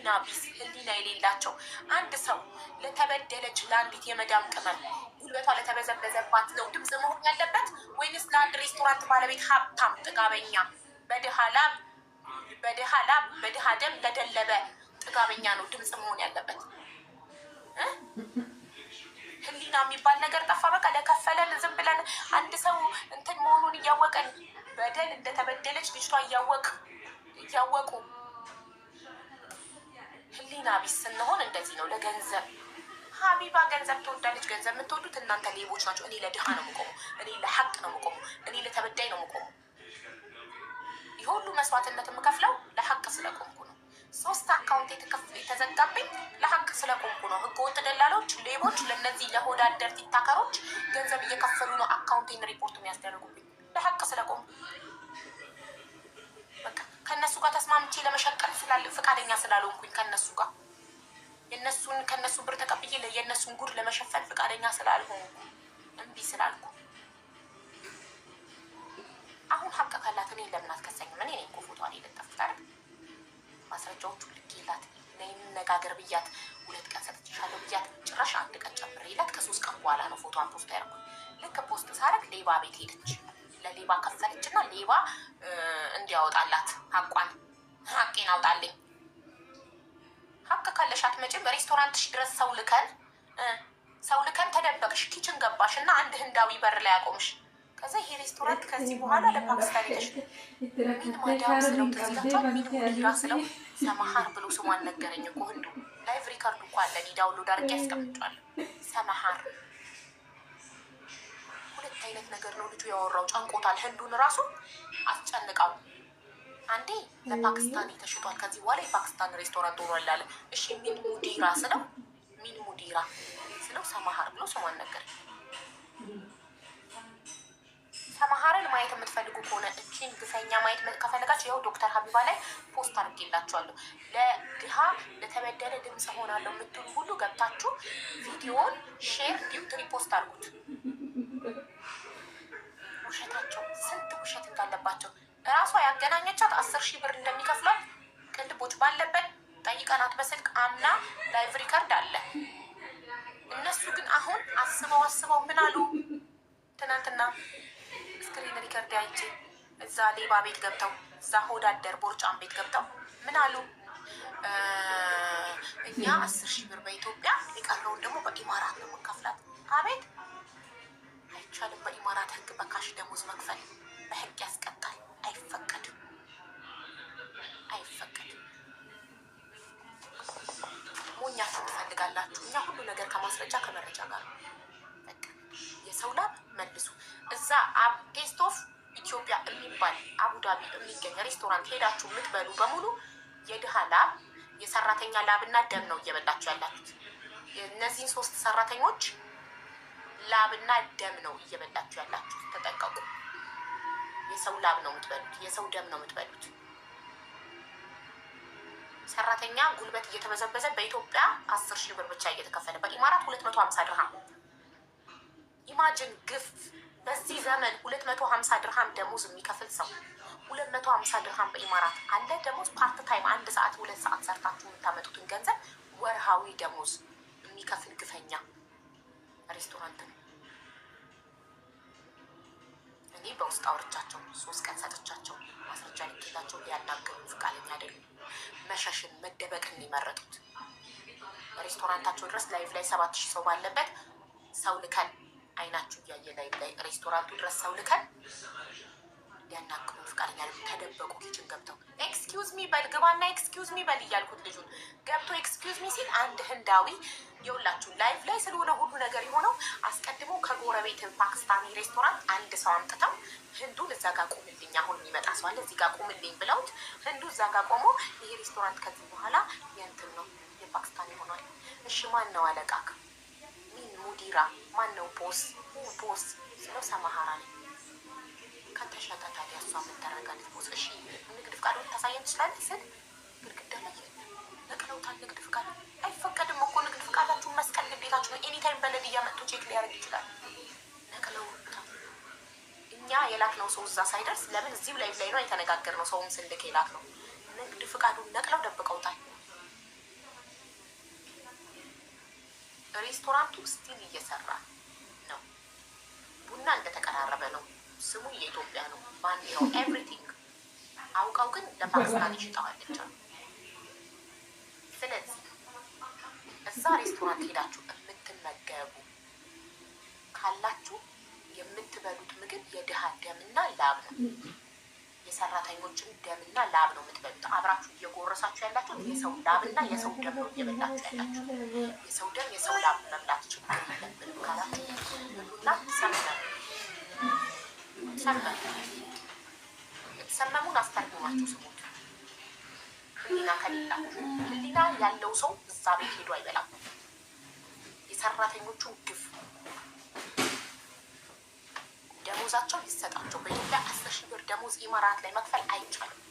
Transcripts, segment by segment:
ህሊና ቢስ ህሊና የሌላቸው አንድ ሰው ለተበደለች ለአንዲት የመዳም ቅመም ጉልበቷ ለተበዘበዘባት ነው ድምፅ መሆን ያለበት ወይንስ ለአንድ ሬስቶራንት ባለቤት ሀብታም ጥጋበኛ በድሃ ላብ በድሃ ደም ለደለበ ጥጋበኛ ነው ድምፅ መሆን ያለበት? ህሊና የሚባል ነገር ጠፋ። በቃ ለከፈለን ዝም ብለን አንድ ሰው እንትን መሆኑን እያወቀን በደል እንደተበደለች ልጅቷ እያወቁ ህሊና ቢስ ስንሆን እንደዚህ ነው። ለገንዘብ ሀቢባ ገንዘብ ትወዳለች። ገንዘብ የምትወዱት እናንተ ሌቦች ናቸው። እኔ ለድሃ ነው የምቆሙ፣ እኔ ለሀቅ ነው የምቆሙ፣ እኔ ለተበዳይ ነው የምቆሙ። ይህ ሁሉ መስዋዕትነት የምከፍለው ለሀቅ ስለቆምኩ ነው። 3 አካውንት የተዘጋብኝ ለሀቅ ስለቆምኩ ነው። ህገወጥ ደላሎች፣ ሌቦች፣ ለነዚህ ለሆዳደር ቲክታከሮች ገንዘብ እየከፈሉ ነው አካውንቴን ሪፖርት የሚያስደርጉብኝ ለሀቅ ስለቆምኩ። በቃ ከነሱ ጋር ተስማምቼ ለመሸቀል ፍቃደኛ ስላልሆንኩኝ ከነሱ ጋር ከነሱ ብር ተቀብዬ የእነሱን ጉድ ለመሸፈን ፍቃደኛ ስላልሆንኩ እምቢ ስላልኩ አሁን ሀቅ ካላት እኔ ለምን አትከሰኝም? እኔ እኮ ፎቶዋን የለጠፍኩት አይደል? ማስረጃዎቹ ልኬላት ነጋገር ብያት 2 ቀን ሰጥቼሻለሁ ብያት ጭራሽ 1 ቀን ጨምሬላት ከ3 ቀን በኋላ ነው ፎቶዋን ፖስት ያደረኩት። ልክ ፖስት ሳረግ ሌባ ቤት ሄደች። ለሌባ ከፈለች እና ሌባ እንዲያወጣላት ሀቄን አውጣልኝ። ሀቅ ካለሽ አትመጪም። በሬስቶራንትሽ ድረስ ሰው ልከን ተደበቅሽ፣ ኪችን ገባሽ እና አንድ ህንዳዊ በር ላይ አቆምሽ። ከዛ ይሄ ሬስቶራንት ከዚህ በኋላ ለፓኪስታን ሄደሽ ሚን ማዳም ስለው ተዝጋቷል። ሚን ሙዲራ ስለው ሰማሃር ብሎ ስሟን ነገረኝ እኮ ህንዱ። ላይቭ ሪከርዱ እኮ አለ፣ ዳውንሎድ አድርጌ ያስቀምጫለሁ። ሰማሃር 2 አይነት ነገር ነው ልጁ ያወራው። ጨንቆታል። ህንዱን ራሱ አስጨንቃው። አንዴ ለፓኪስታን ተሽጧል፣ ከዚህ በኋላ የፓኪስታን ሬስቶራንት ሆኗል አለ። እሺ ሚን ሙዲራ ስለው ሰማሃር ብሎ ስሟን ነገረኝ። ሰማሃርን ማየት የምትፈልጉ ከሆነ እቺን ግፈኛ ማየት ከፈለጋችሁ ያው ዶክተር ሀቢባ ላይ ፖስት አድርጌላችኋለሁ። ለድሃ ለተበደለ ድምፅ ሆናለሁ የምትሉ ሁሉ ገብታችሁ ቪዲዮውን ሼር ዲዩት ሪፖስት አድርጉት። ውሸታቸው ስንት ውሸት እንዳለባቸው እራሷ ያገናኘቻት 10,000 ብር እንደሚከፍሏት ቅልቦች ባለበት ጠይቀናት በስልክ አምና ላይቭ ሪከርድ አለ። እነሱ ግን አሁን አስበው ምን አሉ? ትናንትና ስክሪን ሪከርድ አይቼ እዛ ሌባ ቤት ገብተው እዛ ሆዳደር ቦርጫን ቤት ገብተው ምን አሉ? እኛ 10,000 ብር በኢትዮጵያ የቀረውን ደግሞ በኢማራት ነው የምንከፍላት። አቤት አይቻልም። በኢማራት ህግ በካሽ ደሞዝ መክፈል በህግ ያስቀጣል። አይፈቀድም። ሞኛችሁ ትፈልጋላችሁ። እኛ ሁሉ ነገር ከማስረጃ ከመረጃ ጋር የሰው ላብ መልሱ። እዛ ጌስት ኦፍ ኢትዮጵያ የሚባል አቡዳቢ የሚገኝ ሬስቶራንት ሄዳችሁ የምትበሉ በሙሉ የድሃ ላብ፣ የሰራተኛ ላብና ደም ነው እየበላችሁ ያላችሁት። እነዚህን 3 ሰራተኞች ላብና ደም ነው እየበላችሁ ያላችሁት። ተጠንቀቁ። የሰው ላብ ነው የምትበሉት፣ የሰው ደም ነው የምትበሉት። ሰራተኛ ጉልበት እየተበዘበዘ በኢትዮጵያ 10,000 ብር ብቻ እየተከፈለ በኢማራት 250 ድርሃም። ኢማጅን ግፍ። በዚህ ዘመን 250 ድርሃም ደሞዝ የሚከፍል ሰው 250 ድርሃም በኢማራት አለ። ደሞዝ ፓርት ታይም 1 ሰዓት 2 ሰዓት ሰርታችሁ የምታመጡትን ገንዘብ ወርሃዊ ደሞዝ የሚከፍል ግፈኛ ሬስቶራንት ነው። እኔ በውስጥ አውርቻቸው 3 ቀን ሰጥቻቸው ማስረጃ ልኬላቸው ሊያናገሩ ፍቃደኛ አይደሉም። መሸሽን መደበቅን የመረጡት ሬስቶራንታቸው ድረስ ላይቭ ላይ 7,000 ሰው ባለበት ሰው ልከን አይናችሁ እያየ ላይ ሬስቶራንቱ ድረስ ሰው ልከን ሊያናግሩ ፍቃደኛ አይደሉም። ተደበቁ። ኪችን ገብተው ኤክስኪውዝ ሚ በል ግባና ኤክስኪውዝ ሚ በል እያልኩት ልጁን ገብቶ ኤክስኪውዝ ሚ ሲል አንድ ህንዳዊ የሁላችሁ ላይቭ ላይ ስለሆነ ሁሉ ነገር የሆነው አስቀድሞ ከጎረቤት ፓኪስታኒ ሬስቶራንት አንድ ሰው አምጥተው ህንዱን እዛ ጋር ቁምልኝ፣ አሁን የሚመጣ ሰው አለ እዚህ ጋር ቁምልኝ ብለውት ህንዱ እዛ ጋር ቆሞ ይሄ ሬስቶራንት ከዚህ በኋላ የእንትን ነው የፓኪስታኒ ሆኗል። እሺ ማን ነው አለቃክ? ሚን ሙዲራ ማን ነው ቦስ ስለው ሰማሃራ ነኝ። ከተሸጠ ታዲያ እሷ የምታረጋለት ቦስ እሺ ንግድ ፍቃድ ታሳየን ትችላለች ስል ግድግዳ ላይ ነቅለውታል። ንግድ ፍቃድ አይፈቀድም እኮ ንግድ ፍቃዳችሁን መስቀል ግዴታችሁ ነው። ኤኒታይም በለድ እያመጡ ቼክ ሊያደርግ ይችላል። ነቅለውታል። እኛ የላክነው ሰው እዛ ሳይደርስ ለምን እዚሁ ላይ ነው የተነጋገርነው። ሰውም ስልክ የላክነው ንግድ ፍቃዱን ነቅለው ደብቀውታል። ሬስቶራንቱ ስቲል እየሰራ ነው። ቡና እንደተቀራረበ ነው። ስሙ የኢትዮጵያ ነው። ባንዲራው ኤቭሪቲንግ አውቀው ግን ለፓኪስታን ይሽጠዋለች። ስለዚህ እዛ ሬስቶራንት ሄዳችሁ የምትመገቡ ካላችሁ የምትበሉት ምግብ የድሃ ደምና ላብ ነው። የሰራተኞችን ደምና ላብ ነው የምትበሉት። አብራችሁ እየጎረሳችሁ ያላችሁ የሰው ላብና የሰው ደም ነው እየበላችሁ ያላችሁ። የሰው ደም የሰው ላብ መብላት ችግር የለብንም ካላችሁ ብሉና ሰመሙን አስተርጉማችሁ ስሙት። ህሊና ከሌላችሁ ህሊና ያለው ሰው እዛ ቤት ሄዶ አይበላም። የሰራተኞቹን ግፍ ደሞዛቸው ይሰጣቸው። በኢትዮጵያ 10,000 ብር ደሞዝ ኢማራት ላይ መክፈል አይቻልም።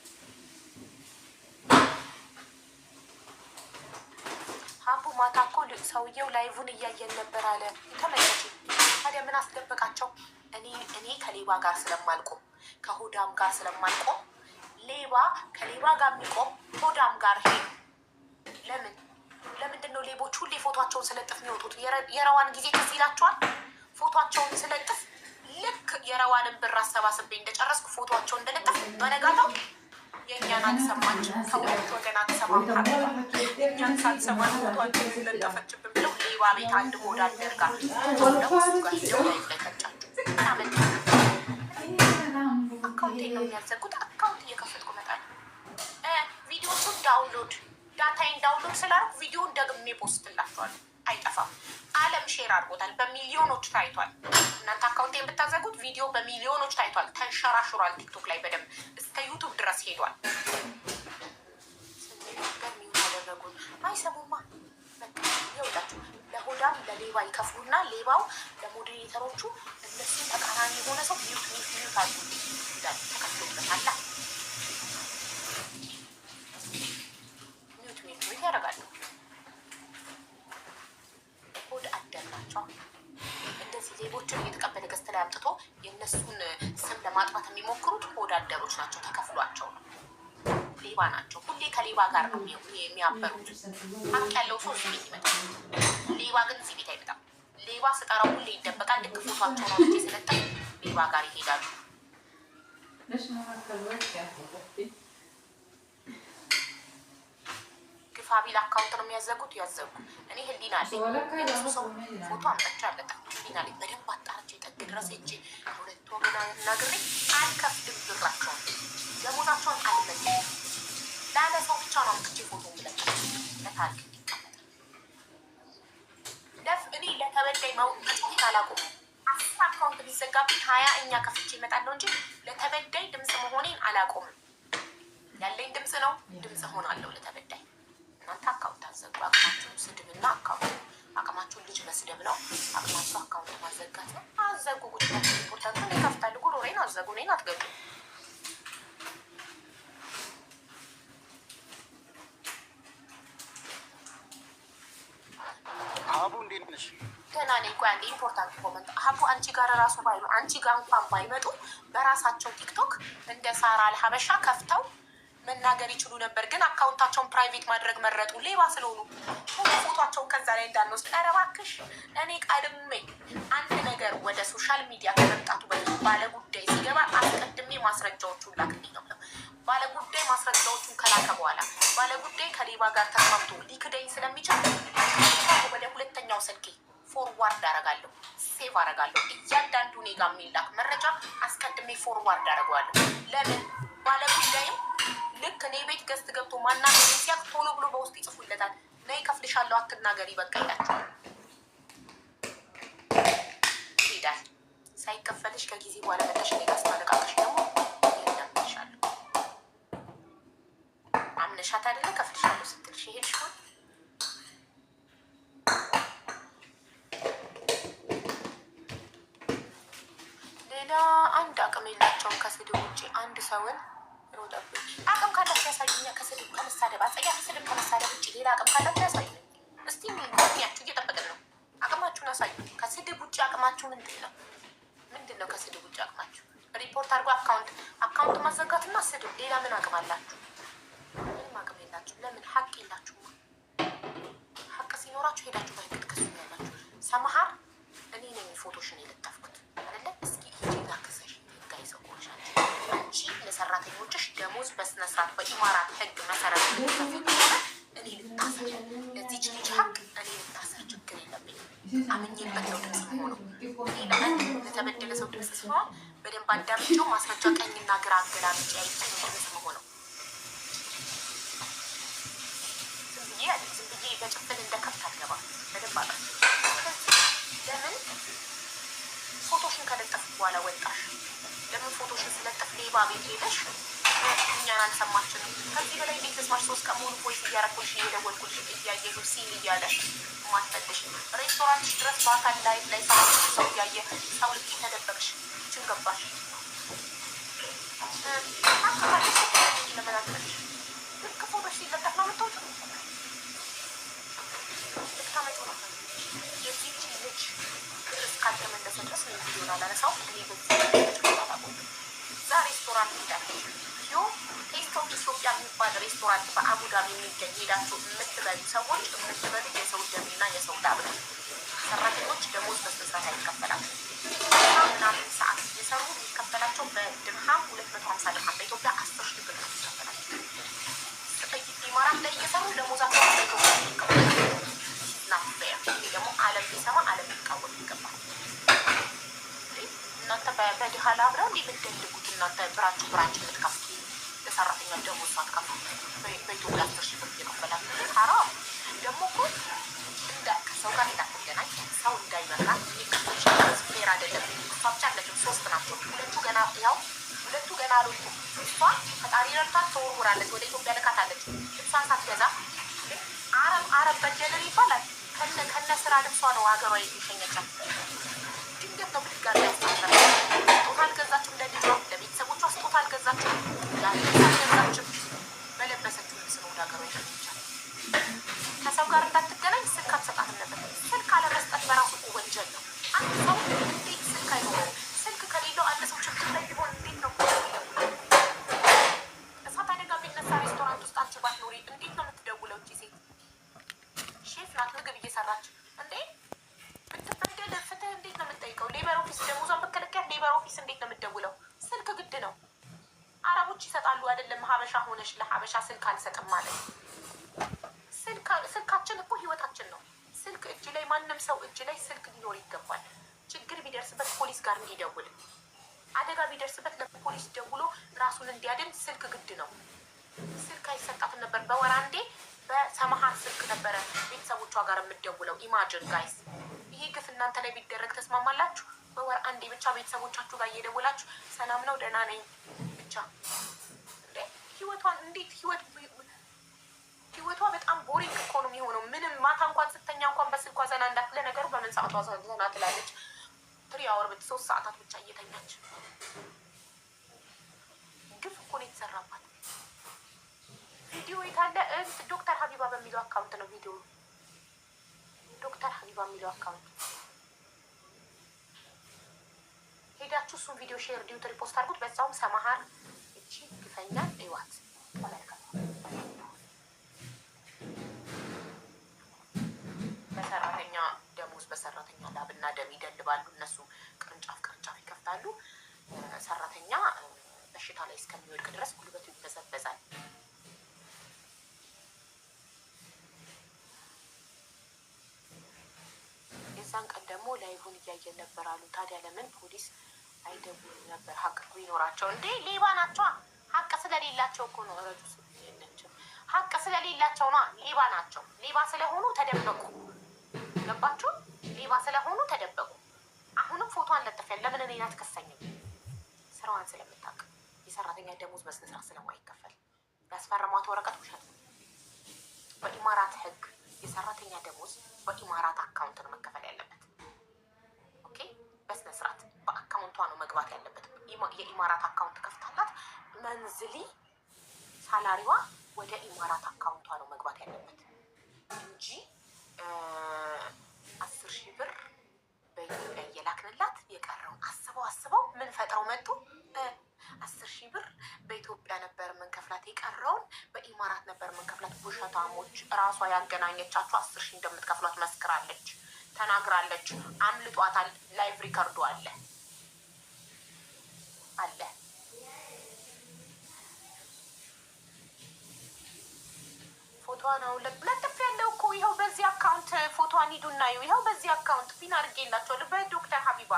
ሀቡ ማታ እኮ ሰውየው ላይቭን እያየን ነበር አለ። ተመለሱ። ታዲያ ምን አስደበቃቸው? እኔ ከሌባ ጋር ስለማልቆም ከሆዳም ጋር ስለማልቆም ሌባ ከሌባ ጋር የሚቆም ሆዳም ጋር ሄዱ። ለምንድን ነው ሌቦች ሁሌ ፎቶቸውን ስለጥፍ የሚወጡት? የረዋን ጊዜ ትዝ ይላቸዋል። ፎቶቸውን ስለጥፍ ልክ የረዋንን ብር አሰባስቤ እንደጨረስኩ ፎቶቸው እንደለጠፍ በነጋታው የእኛን አልሰማች ከሁለት ወገን አትሰማም እኛን ሳትሰማ ፎቶቸው ስለጠፈችብን ብለው ሌባ ቤት አንድ ሆዳ አደርጋ ፎቶደሱ ጋር ሂደው ላይ ለቀጫቸው አመት አካውንቴ ነው የሚያዘጉት። አካውንት እየከፈትኩ መጣል ቪዲዮቹን ዳታይን ዳውንሎድ ስላደረኩ ቪዲዮን ደግሜ ፖስትላቸዋለሁ። አይጠፋም። ዓለም ሼር አድርጎታል። በሚሊዮኖች ታይቷል። እናንተ አካውንቴን ብታዘጉት ቪዲዮ በሚሊዮኖች ታይቷል። ተንሸራሽሯል። ቲክቶክ ላይ በደንብ እስከ ዩቱብ ድረስ ሄዷል። ያደረጉት አይሰሙማ። ይኸውላችሁ ለሆዳም ለሌባ ይከፍሉና ሌባው ለሞዴሬተሮቹ እነሱን ተቃራኒ የሆነ ሰው ሚዩት አሉ ይላል። ተከፍሎበታል። ሚዩት ያደርጋሉ። እንደዚህ ሌቦችን እየተቀበለ ገዝተ ላይ አምጥቶ የእነሱን ስም ለማጥፋት የሚሞክሩት ወዳደሮች ናቸው። ተከፍሏቸው ነው። ሌባ ናቸው። ሁሌ ከሌባ ጋር ነው የሚያበሩት። ሀቅ ያለው ሰው እዚህ ቤት ይመጣል። ሌባ ግን እዚህ ቤት አይመጣም። ሌባ ስጠራው ሁሌ ይደበቃል። ልክ ፎቷቸው ነው እንጂ ስለጠፍ ሌባ ጋር ይሄዳሉ። ፋቢል አካውንት ነው የሚያዘጉት። ያዘጉ እኔ ህሊና አለኝ። የነሱ ሰው ፎቶ አምጣቻ አለጣ ህሊና አለኝ። በደንብ አጣርቼ ጠግ ድረስ ሄጄ ሁለት ወገና ናግሬ አልከፍትም። ብራቸውን ደሞዛቸውን አልመለስም። ላለ ሰው ብቻ ነው አምጥቼ ፎቶ ብለጫ ለታሪክ ይቀመጣል። እኔ ለተበዳይ መውጣት አላቆም። 10 አካውንት ቢዘጋብኝ 20 እኛ ከፍቼ ይመጣለሁ እንጂ ለተበዳይ ድምፅ መሆኔን አላቆምም። ያለኝ ድምፅ ነው። ድምፅ ሆናለሁ ለተበዳይ። እናንተ አካውንት አዘጉ። አቅማችሁን ስድብና አካውንት አቅማችሁን ልጅ መስደብ ነው። አቅማችሁ አካውንት ማዘጋት ነው። አዘጉ። ጉድ ነው። ሪፖርታችሁን ይከፍታሉ። ጉሮሬን አዘጉ። እኔን አትገቡ። ሀቡ እንዴት ነሽ? ገና ነኝ። ቆይ አንዴ ኢምፖርታንት ኮመንት ሀቡ አንቺ ጋር ራሱ ባይሉ አንቺ ጋር እንኳን ባይመጡ በራሳቸው ቲክቶክ እንደ ሳራ አልሀበሻ ከፍተው መናገር ይችሉ ነበር። ግን አካውንታቸውን ፕራይቬት ማድረግ መረጡ። ሌባ ስለሆኑ ፎቷቸውን ከዛ ላይ እንዳንወስድ። ኧረ እባክሽ እኔ ቀድሜ አንድ ነገር ወደ ሶሻል ሚዲያ ከመምጣቱ በፊት ባለጉዳይ ሲገባ አስቀድሜ ማስረጃዎቹን ላክልኝ ነው። ባለጉዳይ ማስረጃዎቹን ከላከ በኋላ ባለጉዳይ ከሌባ ጋር ተስማምቶ ሊክደኝ ስለሚችል ወደ ሁለተኛው ስልኬ ፎርዋርድ አረጋለሁ፣ ሴቭ አረጋለሁ። እያንዳንዱ እኔ ጋር የሚላክ መረጃ አስቀድሜ ፎርዋርድ አረገዋለሁ። ለምን ባለጉዳይም ልክ እኔ ቤት ገዝት ገብቶ ማናገር ሲያቅ ቶሎ ብሎ በውስጥ ይጽፉለታል። ነይ ከፍልሻለሁ አትናገሪ በቃ ይላቸዋል። ይሄዳል። ሳይከፈልሽ ከጊዜ በኋላ መተሽ እኔ ጋር ስታለቃቅሽ ደግሞ ይለምንሻለሁ። አምነሻት አይደለ ከፍልሻለሁ ስትልሽ ይሄድሽ ሆን ሌላ አንድ አቅም የላቸውም ከስድብ ውጭ። አንድ ሰውን አቅም ካላችሁ ያሳዩኛ። ከስድብ ከመሳደብ አጸያፊ ስድብ ከመሳደብ ውጭ ሌላ አቅም ካላችሁ ያሳዩ። እስቲ ሚያችሁ እየጠበቅን ነው። አቅማችሁን አሳዩ። ከስድብ ውጭ አቅማችሁ ምንድን ነው? ምንድን ነው ከስድብ ውጭ አቅማችሁ? ሪፖርት አድርጎ አካውንት ማዘጋትና ስድብ። ሌላ ምን አቅም አላችሁ? ምንም አቅም የላችሁ። ለምን? ሀቅ የላችሁ። ሀቅ ሲኖራችሁ ሄዳችሁ በህግ ትከሱኛላችሁ። ሰማሃር እኔ ነኝ ፎቶሽን የለጠፍኩት አይደለ? እስኪ ሂጂና ክሰሽ ጋይ ሰው ቆሻል አንቺ ለሰራተኞችሽ ደሞዝ በስነ ስርዓት በኢማራት ህግ መሰረት እኔ ልታሰር ለዚች ልጅ ሀቅ እኔ ልታሰር ችግር የለብኝም። አምኜበት ነው ድምፅ ሆነው እኔ ለአንድ ለተበደለ ሰው ድምፅ ሲሆን በደንብ አዳምጬው ማስረጃ ቀኝና ግራ አገላብጬ አይቼ ነው ድምፅ መሆነው። ዝም ብዬ በጭፍን እንደ ከብት አልገባም። በደንብ አለ። ለምን ፎቶሽን ከለጠፍ በኋላ ወጣሽ? ለምን ፎቶሽን ስለጠፍ ሌባ ቤት ሄደሽ እኛን አልሰማችንም? ከዚህ በላይ ቤት መስማሽ 3 ቀን ሙሉ ፖሊስ እያረኩልሽ እየደወልኩልሽ እያየሉ ሲል እያለ ማትፈልሽ ሬስቶራንትሽ ድረስ በአካል ላይ ሰው እያየ ሰው ልክ ተደበቅሽ ችን ገባሽ አካባቢ ለመናገርሽ ልክ ፎቶሽ ሲለጠፍ ነው የምትወጡ ልታመጡ ነው። የዚች ልጅ ድረስ ካልተመለሰ ድረስ ነው ቪዲዮን አላነሳው። እኔ በዚህ ዛ ሬስቶራንት ሄዳለሁ ቴስት ኦፍ ኢትዮጵያ የሚባል ሬስቶራንት በአቡዳቢ የሚገኝ ሄዳችሁ የምትበሉ ሰዎች የምትበሉ የሰው ደምና የሰው ላብ ነው። ሰራተኞች ደሞዝ በስነስርዓት አይከፈላቸው። ምናምን ሰዓት የሰሩ የሚከፈላቸው በድርሃም 250 ድርሃም በኢትዮጵያ 10 ሺህ ብር የሚከፈላቸው። ኢማራት ላይ እየሰሩ ደሞዛቸው በኢትዮጵያ የሚከፈላቸው ናፌር ደግሞ ዓለም ሊሰማ ዓለም ሊቃወም ይገባል። እናንተ በድሃ ላብ ነው እንዲህ የምትደልጉት እናንተ ብራችሁ የምትከፍቱ ለሰራተኛ ደሞዝ ሳትከፍሉ በኢትዮጵያ 10 ሺህ ብር እየከፈላችሁ ሀራም ደግሞ እኮ ከሰው ጋር እንዳትገናኝ ሰው እንዳይመራ የሚከፍልሽ ፌር አይደለም። እሷ ብቻ አለችም 3 ናቸው። ሁለቱ ገና አልወጡም። እሷ ፈጣሪ ረድቷት ተወርውራለች። ወደ ኢትዮጵያ ልካታለች። ልብሷን ሳትገዛ አረብ በጀነር ይባላል። ከነ ስራ ልብሷ ነው ሀገሯ የሸኘቻት። ድንገት ነው ብድጋሚ ያስታጠረ ስጦታ አልገዛችም። ለልጇ ለቤተሰቦቿ ስጦታ አልገዛችም። ያልብስ አልገዛችም። በለበሰችው ልብስ ነው ወደ ሀገሯ የሸኘቻት። ከሰው ጋር እንዳትገናኝ ስልክ አትሰጣትም ነበር። ስልክ አለመስጠት በራሱ ወንጀል ነው። አንድ ሰው እንዴት ስልክ አይኖረው? ስልክ ከሌለው አንድ ሰው ችግር ላይ ቢሆን እንዴት ነው እሳት አደጋ ቢነሳ ሬስቶራንት ውስጥ አንቺ ባትኖሪ እንዴት ነው የምትደውለው? እቺ ሴት ሼፍ ናት፣ ምግብ እየሰራች እንዴ ብትበደል ፍትህ እንዴት ነው የምትጠይቀው? ሌበር ኦፊስ ደሞዟን መከለከያ ሌበር ኦፊስ እንዴት ነው የምትደውለው? ስልክ ግድ ነው። አረቦች ይሰጣሉ አይደለም? ሀበሻ ሆነሽ ለሀበሻ ስልክ አልሰጥም ማለት ስልካችን እኮ ህይወታችን ነው። ስልክ እጅ ላይ ማንም ሰው እጅ ላይ ስልክ ሊኖር ይገባል። ችግር ቢደርስበት ፖሊስ ጋር እንዲደውል፣ አደጋ ቢደርስበት ለፖሊስ ደውሎ ራሱን እንዲያድን ስልክ ግድ ነው። ስልክ አይሰጣትም ነበር። በወር አንዴ በሰማሃር ስልክ ነበረ ቤተሰቦቿ ጋር የምትደውለው። ኢማጅን ጋይስ፣ ይሄ ግፍ እናንተ ላይ ቢደረግ ተስማማላችሁ? በወር አንዴ ብቻ ቤተሰቦቻችሁ ጋር እየደወላችሁ ሰላም ነው ደህና ነኝ ብቻ። ህይወቷን እንዴት ህይወቷ በጣም ቦሪንግ እኮ ነው የሚሆነው። ምንም ማታ እንኳን ስተኛ እንኳን በስልኳ ዘና እንዳትለ ነገሩ በምን ሰዓቷ ዘና ትላለች? 3 አወር 3 ሰዓታት ብቻ እየተኛች ግፍ እኮ ነው የተሰራባት። ቪዲዮ የታለ? ዶክተር ሀቢባ በሚለው አካውንት ነው ቪዲዮ። ዶክተር ሀቢባ የሚለው አካውንት ሄዳችሁ እሱን ቪዲዮ ሼር ዲዩት ሪፖስት አድርጉት። በዛውም ሰማሃር እቺ ግፈኛ እዋት ተመልከቱ። በሰራተኛ ደሞዝ በሰራተኛ ላብና ደም ይደልባሉ። እነሱ ቅርንጫፍ ይከፍታሉ። ሰራተኛ በሽታ ላይ እስከሚወድቅ ድረስ ጉልበቱ ይበዘበዛል። የዛን ቀን ደግሞ ላይቡን እያየን ነበር አሉ። ታዲያ ለምን ፖሊስ አይደውሉም ነበር? ሀቅ ቢኖራቸው እንዴ ሌባ ናቸው። ሀቅ ስለሌላቸው እኮ ነው። ረጁ የለችም። ሀቅ ስለሌላቸው ነው። ሌባ ናቸው። ሌባ ስለሆኑ ተደበቁ። ገባችሁ? ሌባ ስለሆኑ ተደበቁ። አሁንም ፎቶ አንለጥፊያል። ለምን እኔን አትከሰኝም? ስራዋን ስለምታውቅ የሰራተኛ ደሞዝ በስነ ስርዓት ስለማይከፈል ያስፈረሟት ወረቀት ውሸት ነው። በኢማራት ህግ የሰራተኛ ደሞዝ በኢማራት አካውንት ነው መከፈል ያለበት። ኦኬ፣ በስነ ስርዓት በአካውንቷ ነው መግባት ያለበት። የኢማራት አካውንት ከፍታላት መንዝሊ ሳላሪዋ ወደ ኢማራት አካውንቷ ነው መግባት ያለበት እንጂ 10 ሺህ ብር በኢትዮጵያ እየላክንላት የቀረው አስበው ምን ፈጥረው መጡ? 10 ሺህ ብር በኢትዮጵያ ነበር የምንከፍላት፣ የቀረውን በኢማራት ነበር የምንከፍላት። ውሸታሞች! እራሷ ያገናኘቻችሁ 10 ሺህ እንደምትከፍሏት መስክራለች። ተናግራለች። አምልጧታል። ላይቭ ሪከርዱ አለ አለ። ፎቶዋን አውለቅ ለጥፍ ያለው እኮ ይኸው በዚህ አካውንት ፎቶዋን ሂዱና ይኸው በዚህ አካውንት ፒን አድርጌላቸዋለሁ በዶክተር ሀቢባ።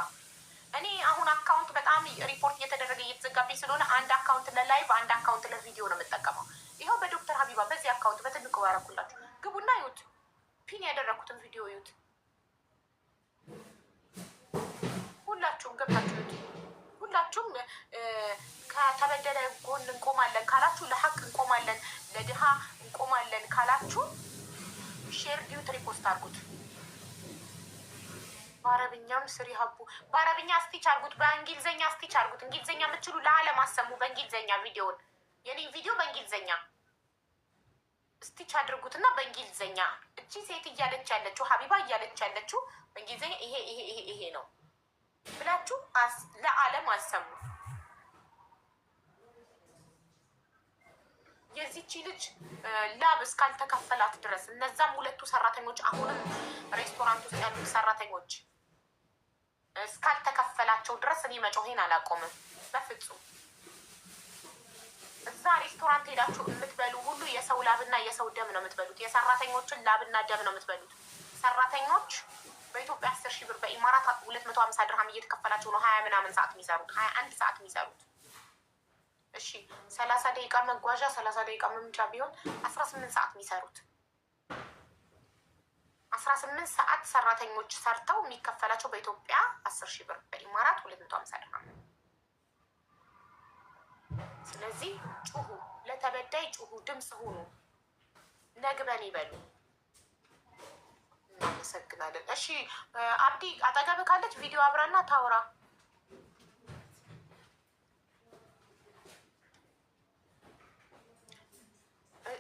እኔ አሁን አካውንት በጣም ሪፖርት እየተደረገ እየተዘጋብኝ ስለሆነ አንድ አካውንት ለላይቭ አንድ አካውንት ለቪዲዮ ነው የምጠቀመው። ይኸው በዶክተር ሀቢባ በዚህ አካውንት በትልቁ ባረኩላችሁ። ግቡና ይዩት፣ ፒን ያደረኩትን ቪዲዮ ይዩት። ሁላችሁም ገብታችሁ ይዩት። ሁላችሁም ከተበደለ ጎን እንቆማለን ካላችሁ፣ ለሀቅ እንቆማለን፣ ለድሃ እንቆማለን ካላችሁ ሼር ዲዩት ሪፖስት አድርጉት። በአረብኛም ስሪ ሀቡ በአረብኛ ስቲች አድርጉት፣ በእንግሊዝኛ ስቲች አድርጉት። እንግሊዝኛ የምትችሉ ለዓለም አሰሙ። በእንግሊዝኛ ቪዲዮን የኔ ቪዲዮ በእንግሊዝኛ ስቲች አድርጉት እና በእንግሊዝኛ እቺ ሴት እያለች ያለችው ሀቢባ እያለች ያለችው በእንግሊዝኛ ይሄ ነው ብላችሁ ለዓለም አሰሙ። የዚቺ ልጅ ላብ እስካልተከፈላት ድረስ እነዛም ሁለቱ ሰራተኞች አሁንም ሬስቶራንት ውስጥ ያሉት ሰራተኞች እስካልተከፈላቸው ድረስ እኔ መጮሄን አላቆምም በፍጹም። እዛ ሬስቶራንት ሄዳችሁ የምትበሉ ሁሉ የሰው ላብና የሰው ደም ነው የምትበሉት። የሰራተኞችን ላብና ደም ነው የምትበሉት። ሰራተኞች በኢትዮጵያ 10 ሺህ ብር በኢማራት 250 ድርሃም እየተከፈላቸው ነው 20 ምናምን ሰዓት የሚሰሩት 21 ሰዓት የሚሰሩት። እሺ 30 ደቂቃ መጓዣ 30 ደቂቃ መምጫ ቢሆን 18 ሰዓት የሚሰሩት 18 ሰዓት ሰራተኞች ሰርተው የሚከፈላቸው በኢትዮጵያ 10 ሺህ ብር በኢማራት 250 ድርሃም። ስለዚህ ጩሁ፣ ለተበዳይ ጩሁ፣ ድምፅ ሁኑ፣ ነግበን ይበሉ። እናመሰግናለን። እሺ አብዲ አጠገብ ካለች ቪዲዮ አብራና ታውራ።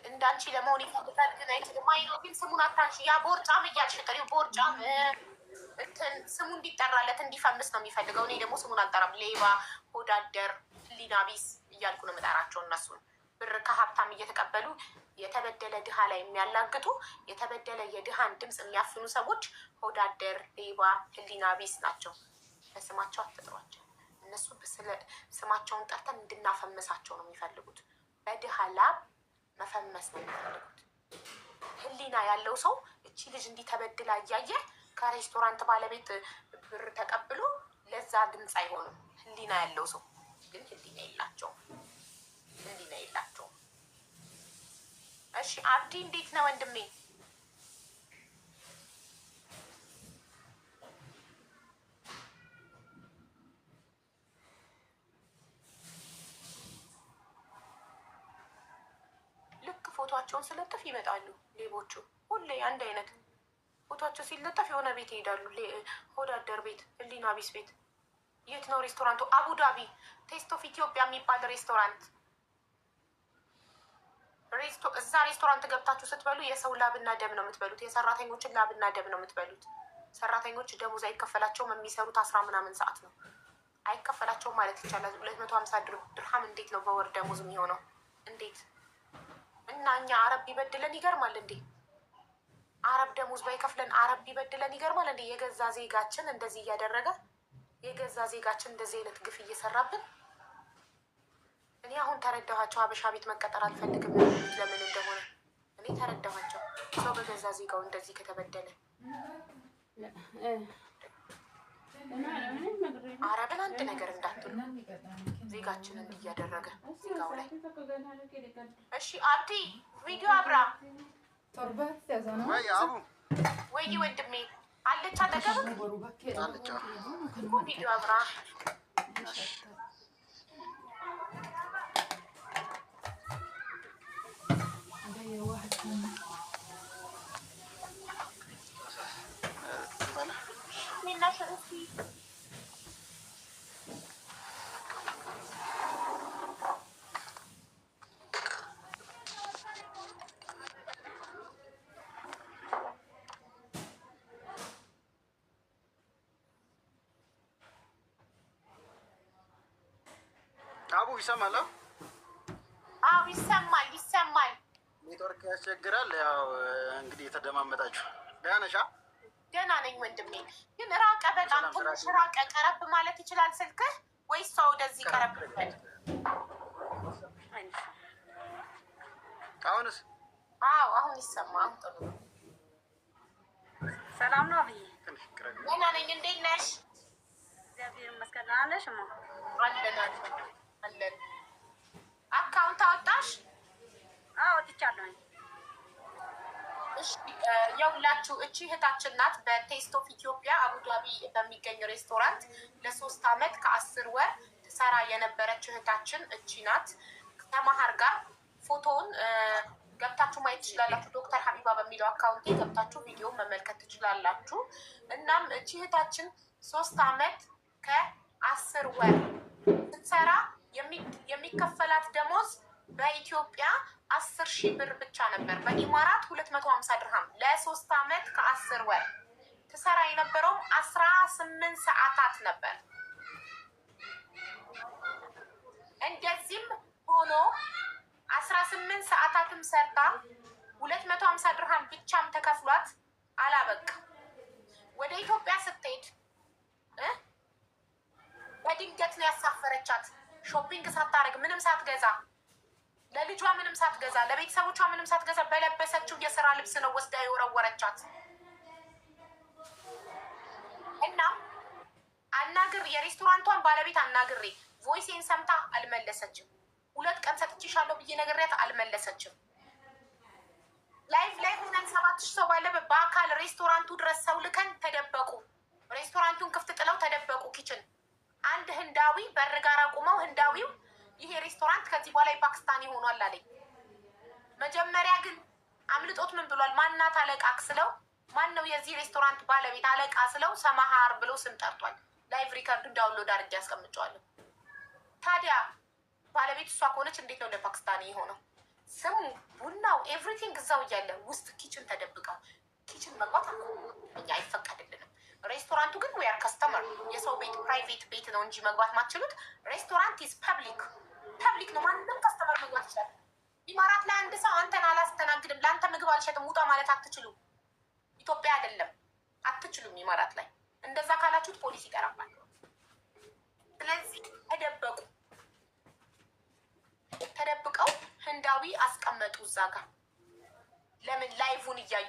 እንዳንቺ ለመሆን ይፈልጋል ግን አይችልም። አይ ነው ግን ስሙን አታንሺ። ያ ቦርጫም እያልሽ ጥሪው ቦርጫም እንትን ስሙ እንዲጠራለት እንዲፈምስ ነው የሚፈልገው። እኔ ደግሞ ስሙን አልጠራም። ሌባ፣ ሆዳደር፣ ህሊና ቢስ እያልኩ ነው የምጠራቸው። እነሱን ብር ከሀብታም እየተቀበሉ የተበደለ ድሃ ላይ የሚያላግጡ የተበደለ የድሃን ድምፅ የሚያፍኑ ሰዎች ሆዳደር፣ ሌባ፣ ህሊና ቢስ ናቸው። በስማቸው አትጥሯቸው። እነሱ ስማቸውን ጠርተን እንድናፈምሳቸው ነው የሚፈልጉት። በድሃ ላብ መፈመስ ነው የሚፈልጉት። ህሊና ያለው ሰው እቺ ልጅ እንዲህ ተበድላ እያየ ከሬስቶራንት ባለቤት ብር ተቀብሎ ለዛ ድምፅ አይሆንም። ህሊና ያለው ሰው ግን ህሊና የላቸውም። ህሊና የላቸውም። እሺ አብዲ እንዴት ነው ወንድሜ? ልክ ፎቶቸውን ስለጥፍ ይመጣሉ ሌቦቹ። ሁሌ አንድ አይነት ፎቶቸው ሲለጠፍ የሆነ ቤት ይሄዳሉ። ሆዳደር ቤት፣ ህሊና ቢስ ቤት። የት ነው ሬስቶራንቱ? አቡዳቢ ቴስት ኦፍ ኢትዮጵያ የሚባል ሬስቶራንት። እዛ ሬስቶራንት ገብታችሁ ስትበሉ የሰው ላብና ደም ነው የምትበሉት። የሰራተኞችን ላብና ደም ነው የምትበሉት። ሰራተኞች ደሞዝ አይከፈላቸውም። የሚሰሩት 10 ምናምን ሰዓት ነው። አይከፈላቸውም ማለት ይቻላል። 250 ድርሃም እንዴት ነው በወር ደሞዝ የሚሆነው? እንዴት? እና እኛ አረብ ቢበድለን ይገርማል እንዴ? አረብ ደሞዝ ባይከፍለን አረብ ቢበድለን ይገርማል እንዴ? የገዛ ዜጋችን እንደዚህ እያደረገ የገዛ ዜጋችን እንደዚህ አይነት ግፍ እየሰራብን። እኔ አሁን ተረዳኋቸው። ሀበሻ ቤት መቀጠር አልፈልግም ለምን እንደሆነ እኔ ተረዳኋቸው። ሰው በገዛ ዜጋው እንደዚህ ከተበደለ አረብን አንድ ነገር እንዳትሉ ዜጋችንን እያደረገ ዜጋው ላይ። እሺ አብዲ ቪዲዮ አብራ ወይ ወንድሜ አለች አጠገብህ ቪዲዮ አብራ። አቡ ይሰማል? አዎ ይሰማል፣ ይሰማል። ኔትወርክ ያስቸግራል። ያው እንግዲህ የተደማመጣችሁ ደህና ነሽ? ገና ነኝ ወንድሜ። ግን ራቀ፣ በጣም ትንሽ ራቀ። ቀረብ ማለት ይችላል ስልክህ ወይስ ሰው ወደዚህ ቀረብ? አሁንስ? አዎ አሁን ይሰማ። አሁን ጥሩ ነው። ሰላም ነው አብዬ? ገና ነኝ። እንዴት ነሽ? እግዚአብሔር ይመስገን። ደህና ነሽ? አለን። አካውንት አወጣሽ? አዎ ወጥቻለሁ። እሺ የሁላችሁ እቺ እህታችን ናት። በቴስት ኦፍ ኢትዮጵያ አቡዳቢ በሚገኝ ሬስቶራንት ለ3 አመት ከ10 ወር ትሰራ የነበረች እህታችን እቺ ናት። ከመሀር ጋር ፎቶውን ገብታችሁ ማየት ትችላላችሁ። ዶክተር ሀቢባ በሚለው አካውንቴ ገብታችሁ ቪዲዮ መመልከት ትችላላችሁ። እናም እቺ እህታችን 3 አመት ከ10 ወር ስትሰራ የሚከፈላት ደሞዝ በኢትዮጵያ 10,000 ብር ብቻ ነበር። በኢማራት 250 ድርሃም። ለ3 አመት ከ10 ወር ትሰራ የነበረውም 18 ሰዓታት ነበር። እንደዚህም ሆኖ 18 ሰዓታትም ሰርታ 250 ድርሃም ብቻም ተከፍሏት አላበቃ። ወደ ኢትዮጵያ ስትሄድ በድንገት ነው ያሳፈረቻት። ሾፒንግ ሳታረግ ምንም ሳትገዛ ለልጇ ምንም ሳትገዛ ለቤተሰቦቿ ምንም ሳትገዛ በለበሰችው የስራ ልብስ ነው ወስዳ የወረወረቻት። እና የሬስቶራንቷን ባለቤት አናግሬ ቮይሴን ሰምታ አልመለሰችም። 2 ቀን ሰጥቼሻለሁ ብዬ ነግሬያት አልመለሰችም። ላይቭ ላይ ሆነን 7,000 ሰው ባለበት በአካል ሬስቶራንቱ ድረስ ሰው ልከን ተደበቁ። ሬስቶራንቱን ክፍት ጥለው ተደበቁ። ኪችን አንድ ህንዳዊ በር ጋር አቁመው ህንዳዊው ይሄ ሬስቶራንት ከዚህ በኋላ የፓኪስታኒ ሆኗል አለኝ። መጀመሪያ ግን አምልጦት ምን ብሏል? ማናት አለቃክ ስለው ማን ነው የዚህ ሬስቶራንት ባለቤት አለቃ ስለው ሰማሃር ብሎ ስም ጠርቷል። ላይቭ ሪከርዱን ዳውንሎድ አድርጌ ያስቀምጨዋለሁ። ታዲያ ባለቤት እሷ ከሆነች እንዴት ነው ለፓኪስታኒ የሆነው? ስሙ፣ ቡናው፣ ኤቭሪቲንግ እዛው እያለ ውስጥ ኪችን ተደብቀው ኪችን መግባት እኛ አይፈቀድልንም። ሬስቶራንቱ ግን ዌር ከስተመር የሰው ቤት ፕራይቬት ቤት ነው እንጂ መግባት ማትችሉት። ሬስቶራንት ኢዝ ፐብሊክ ነው። ማንም ከስተመር መግባት ይችላል። ኢማራት ላይ አንድ ሰው አንተን አላስተናግድም ለአንተ ምግብ አልሸጥም ውጣ ማለት አትችሉም። ኢትዮጵያ አይደለም አትችሉም። ኢማራት ላይ እንደዛ ካላችሁት ፖሊስ ይቀርባል። ስለዚህ ተደብቀው ህንዳዊ አስቀመጡ እዛ ጋር። ለምን? ላይቭን እያዩ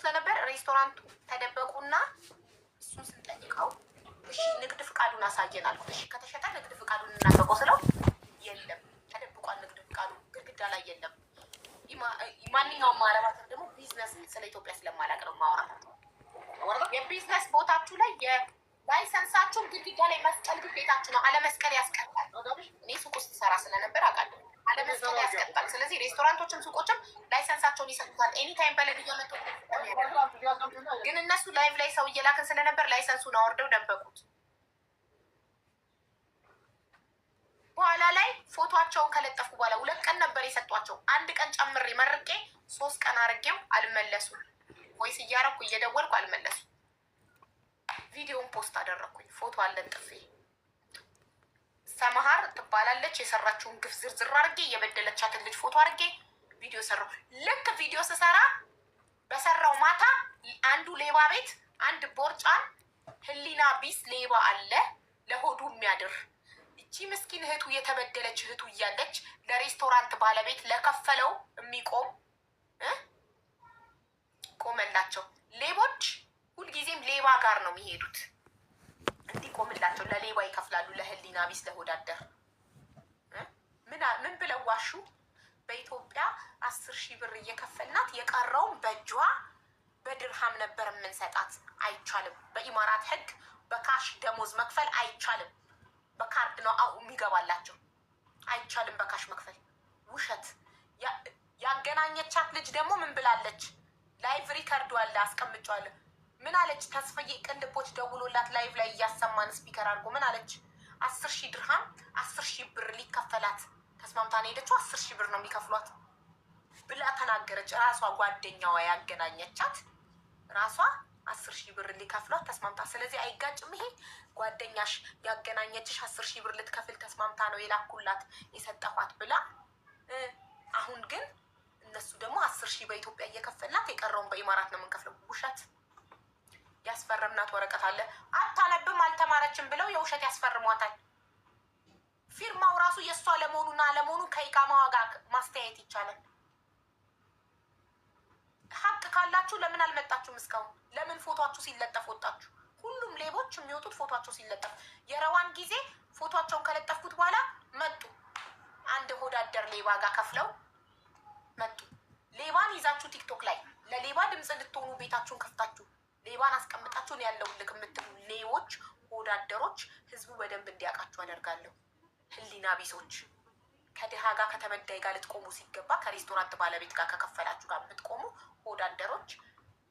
ስለነበረ ሬስቶራንቱ ተደበቁና እሱን ስንጠይቀው እሺ ንግድ ፍቃዱን አሳየን አልኩት። እሺ ከተሸጠ ንግድ ፍቃዱን እናሰቀው ስለው የለም ተደብቋል፣ ንግድ ፍቃዱ ግድግዳ ላይ የለም። ማንኛውም ማረባት ደግሞ ቢዝነስ ስለ ኢትዮጵያ ስለማላቅ ነው ማውራት። የቢዝነስ ቦታችሁ ላይ የላይሰንሳችሁን ግድግዳ ላይ መስቀል ግዴታችሁ ነው። አለመስቀል ያስቀጣል። እኔ ሱቅ ውስጥ ሰራ ስለነበር አውቃለሁ። አለመስቀል ያስቀጣል። ስለዚህ ሬስቶራንቶችም ሱቆችም ላይሰንሳቸውን ይሰጡታል። ኤኒታይም በለግ እየመጡ ግን እነሱ ላይቭ ላይ ሰው እየላክን ስለነበር ላይሰንሱን አወርደው ደበቁት። በኋላ ላይ ፎቶቸውን ከለጠፍኩ በኋላ 2 ቀን ነበር የሰጧቸው። 1 ቀን ጨምሬ መርቄ 3 ቀን አርጌው አልመለሱም። ወይስ እያረኩ እየደወልኩ አልመለሱም። ቪዲዮን ፖስት አደረኩኝ። ፎቶ አለጥፌ ሰማሃር ትባላለች የሰራችውን ግፍ ዝርዝር አርጌ የበደለቻትን ልጅ ፎቶ አርጌ ቪዲዮ ሰራው። ልክ ቪዲዮ ስሰራ በሰራው ማታ አንዱ ሌባ ቤት አንድ ቦርጫን ህሊና ቢስ ሌባ አለ ለሆዱ የሚያድር። እቺ ምስኪን እህቱ የተበደለች እህቱ እያለች ለሬስቶራንት ባለቤት ለከፈለው የሚቆም ቆመላቸው። ሌቦች ሁልጊዜም ሌባ ጋር ነው የሚሄዱት። እንዲቆምላቸው ለሌባ ይከፍላሉ። ለህሊና ቢስ ለሆዳደር ምን ብለው ዋሹ? በኢትዮጵያ 10,000 ብር እየከፈልናት የቀረውን በእጇ በድርሃም ነበር የምንሰጣት። አይቻልም። በኢማራት ህግ በካሽ ደሞዝ መክፈል አይቻልም። በካርድ ነው የሚገባላቸው። አይቻልም በካሽ መክፈል። ውሸት። ያገናኘቻት ልጅ ደግሞ ምን ብላለች? ላይቭ ሪከርዱ አለ አስቀምጫዋለሁ። ምን አለች? ተስፋዬ ቅልቦች ደውሎላት ላይቭ ላይ እያሰማን ስፒከር አድርጎ ምን አለች? 10,000 ድርሃም 10,000 ብር ሊከፈላት ተስማምታ ነው ሄደችው። 10,000 ብር ነው የሚከፍሏት ብላ ተናገረች። ራሷ ጓደኛዋ ያገናኘቻት ራሷ 10,000 ብር ሊከፍሏት ተስማምታ። ስለዚህ አይጋጭም። ይሄ ጓደኛሽ ያገናኘችሽ 10,000 ብር ልትከፍል ተስማምታ ነው የላኩላት የሰጠኋት ብላ። አሁን ግን እነሱ ደግሞ 10,000 በኢትዮጵያ እየከፈልናት የቀረውን በኢማራት ነው የምንከፍለው። ውሸት። ያስፈረምናት ወረቀት አለ። አታነብም አልተማረችም ብለው የውሸት ያስፈርሟታል። ፊርማው ራሱ የእሷ ለመሆኑና አለመሆኑ ከኢቃማዋ ጋር ማስተያየት ይቻላል። ሀቅ ካላችሁ ለምን አልመጣችሁም እስካሁን? ለምን ፎቶችሁ ሲለጠፍ ወጣችሁ? ሁሉም ሌቦች የሚወጡት ፎቶቸው ሲለጠፍ። የረዋን ጊዜ ፎቶቸውን ከለጠፍኩት በኋላ መጡ። አንድ ሆዳደር ሌባ ጋር ከፍለው መጡ። ሌባን ይዛችሁ ቲክቶክ ላይ ለሌባ ድምፅ እንድትሆኑ ቤታችሁን ከፍታችሁ ሌባን አስቀምጣችሁን ያለው ልክ የምትሉ ሌቦች፣ ሆዳደሮች ህዝቡ በደንብ እንዲያውቃችሁ አደርጋለሁ። ህሊና ቢሶች ከድሃ ጋር ከተበዳይ ጋር ልትቆሙ ሲገባ ከሬስቶራንት ባለቤት ጋር ከከፈላችሁ ጋር የምትቆሙ ሆዳደሮች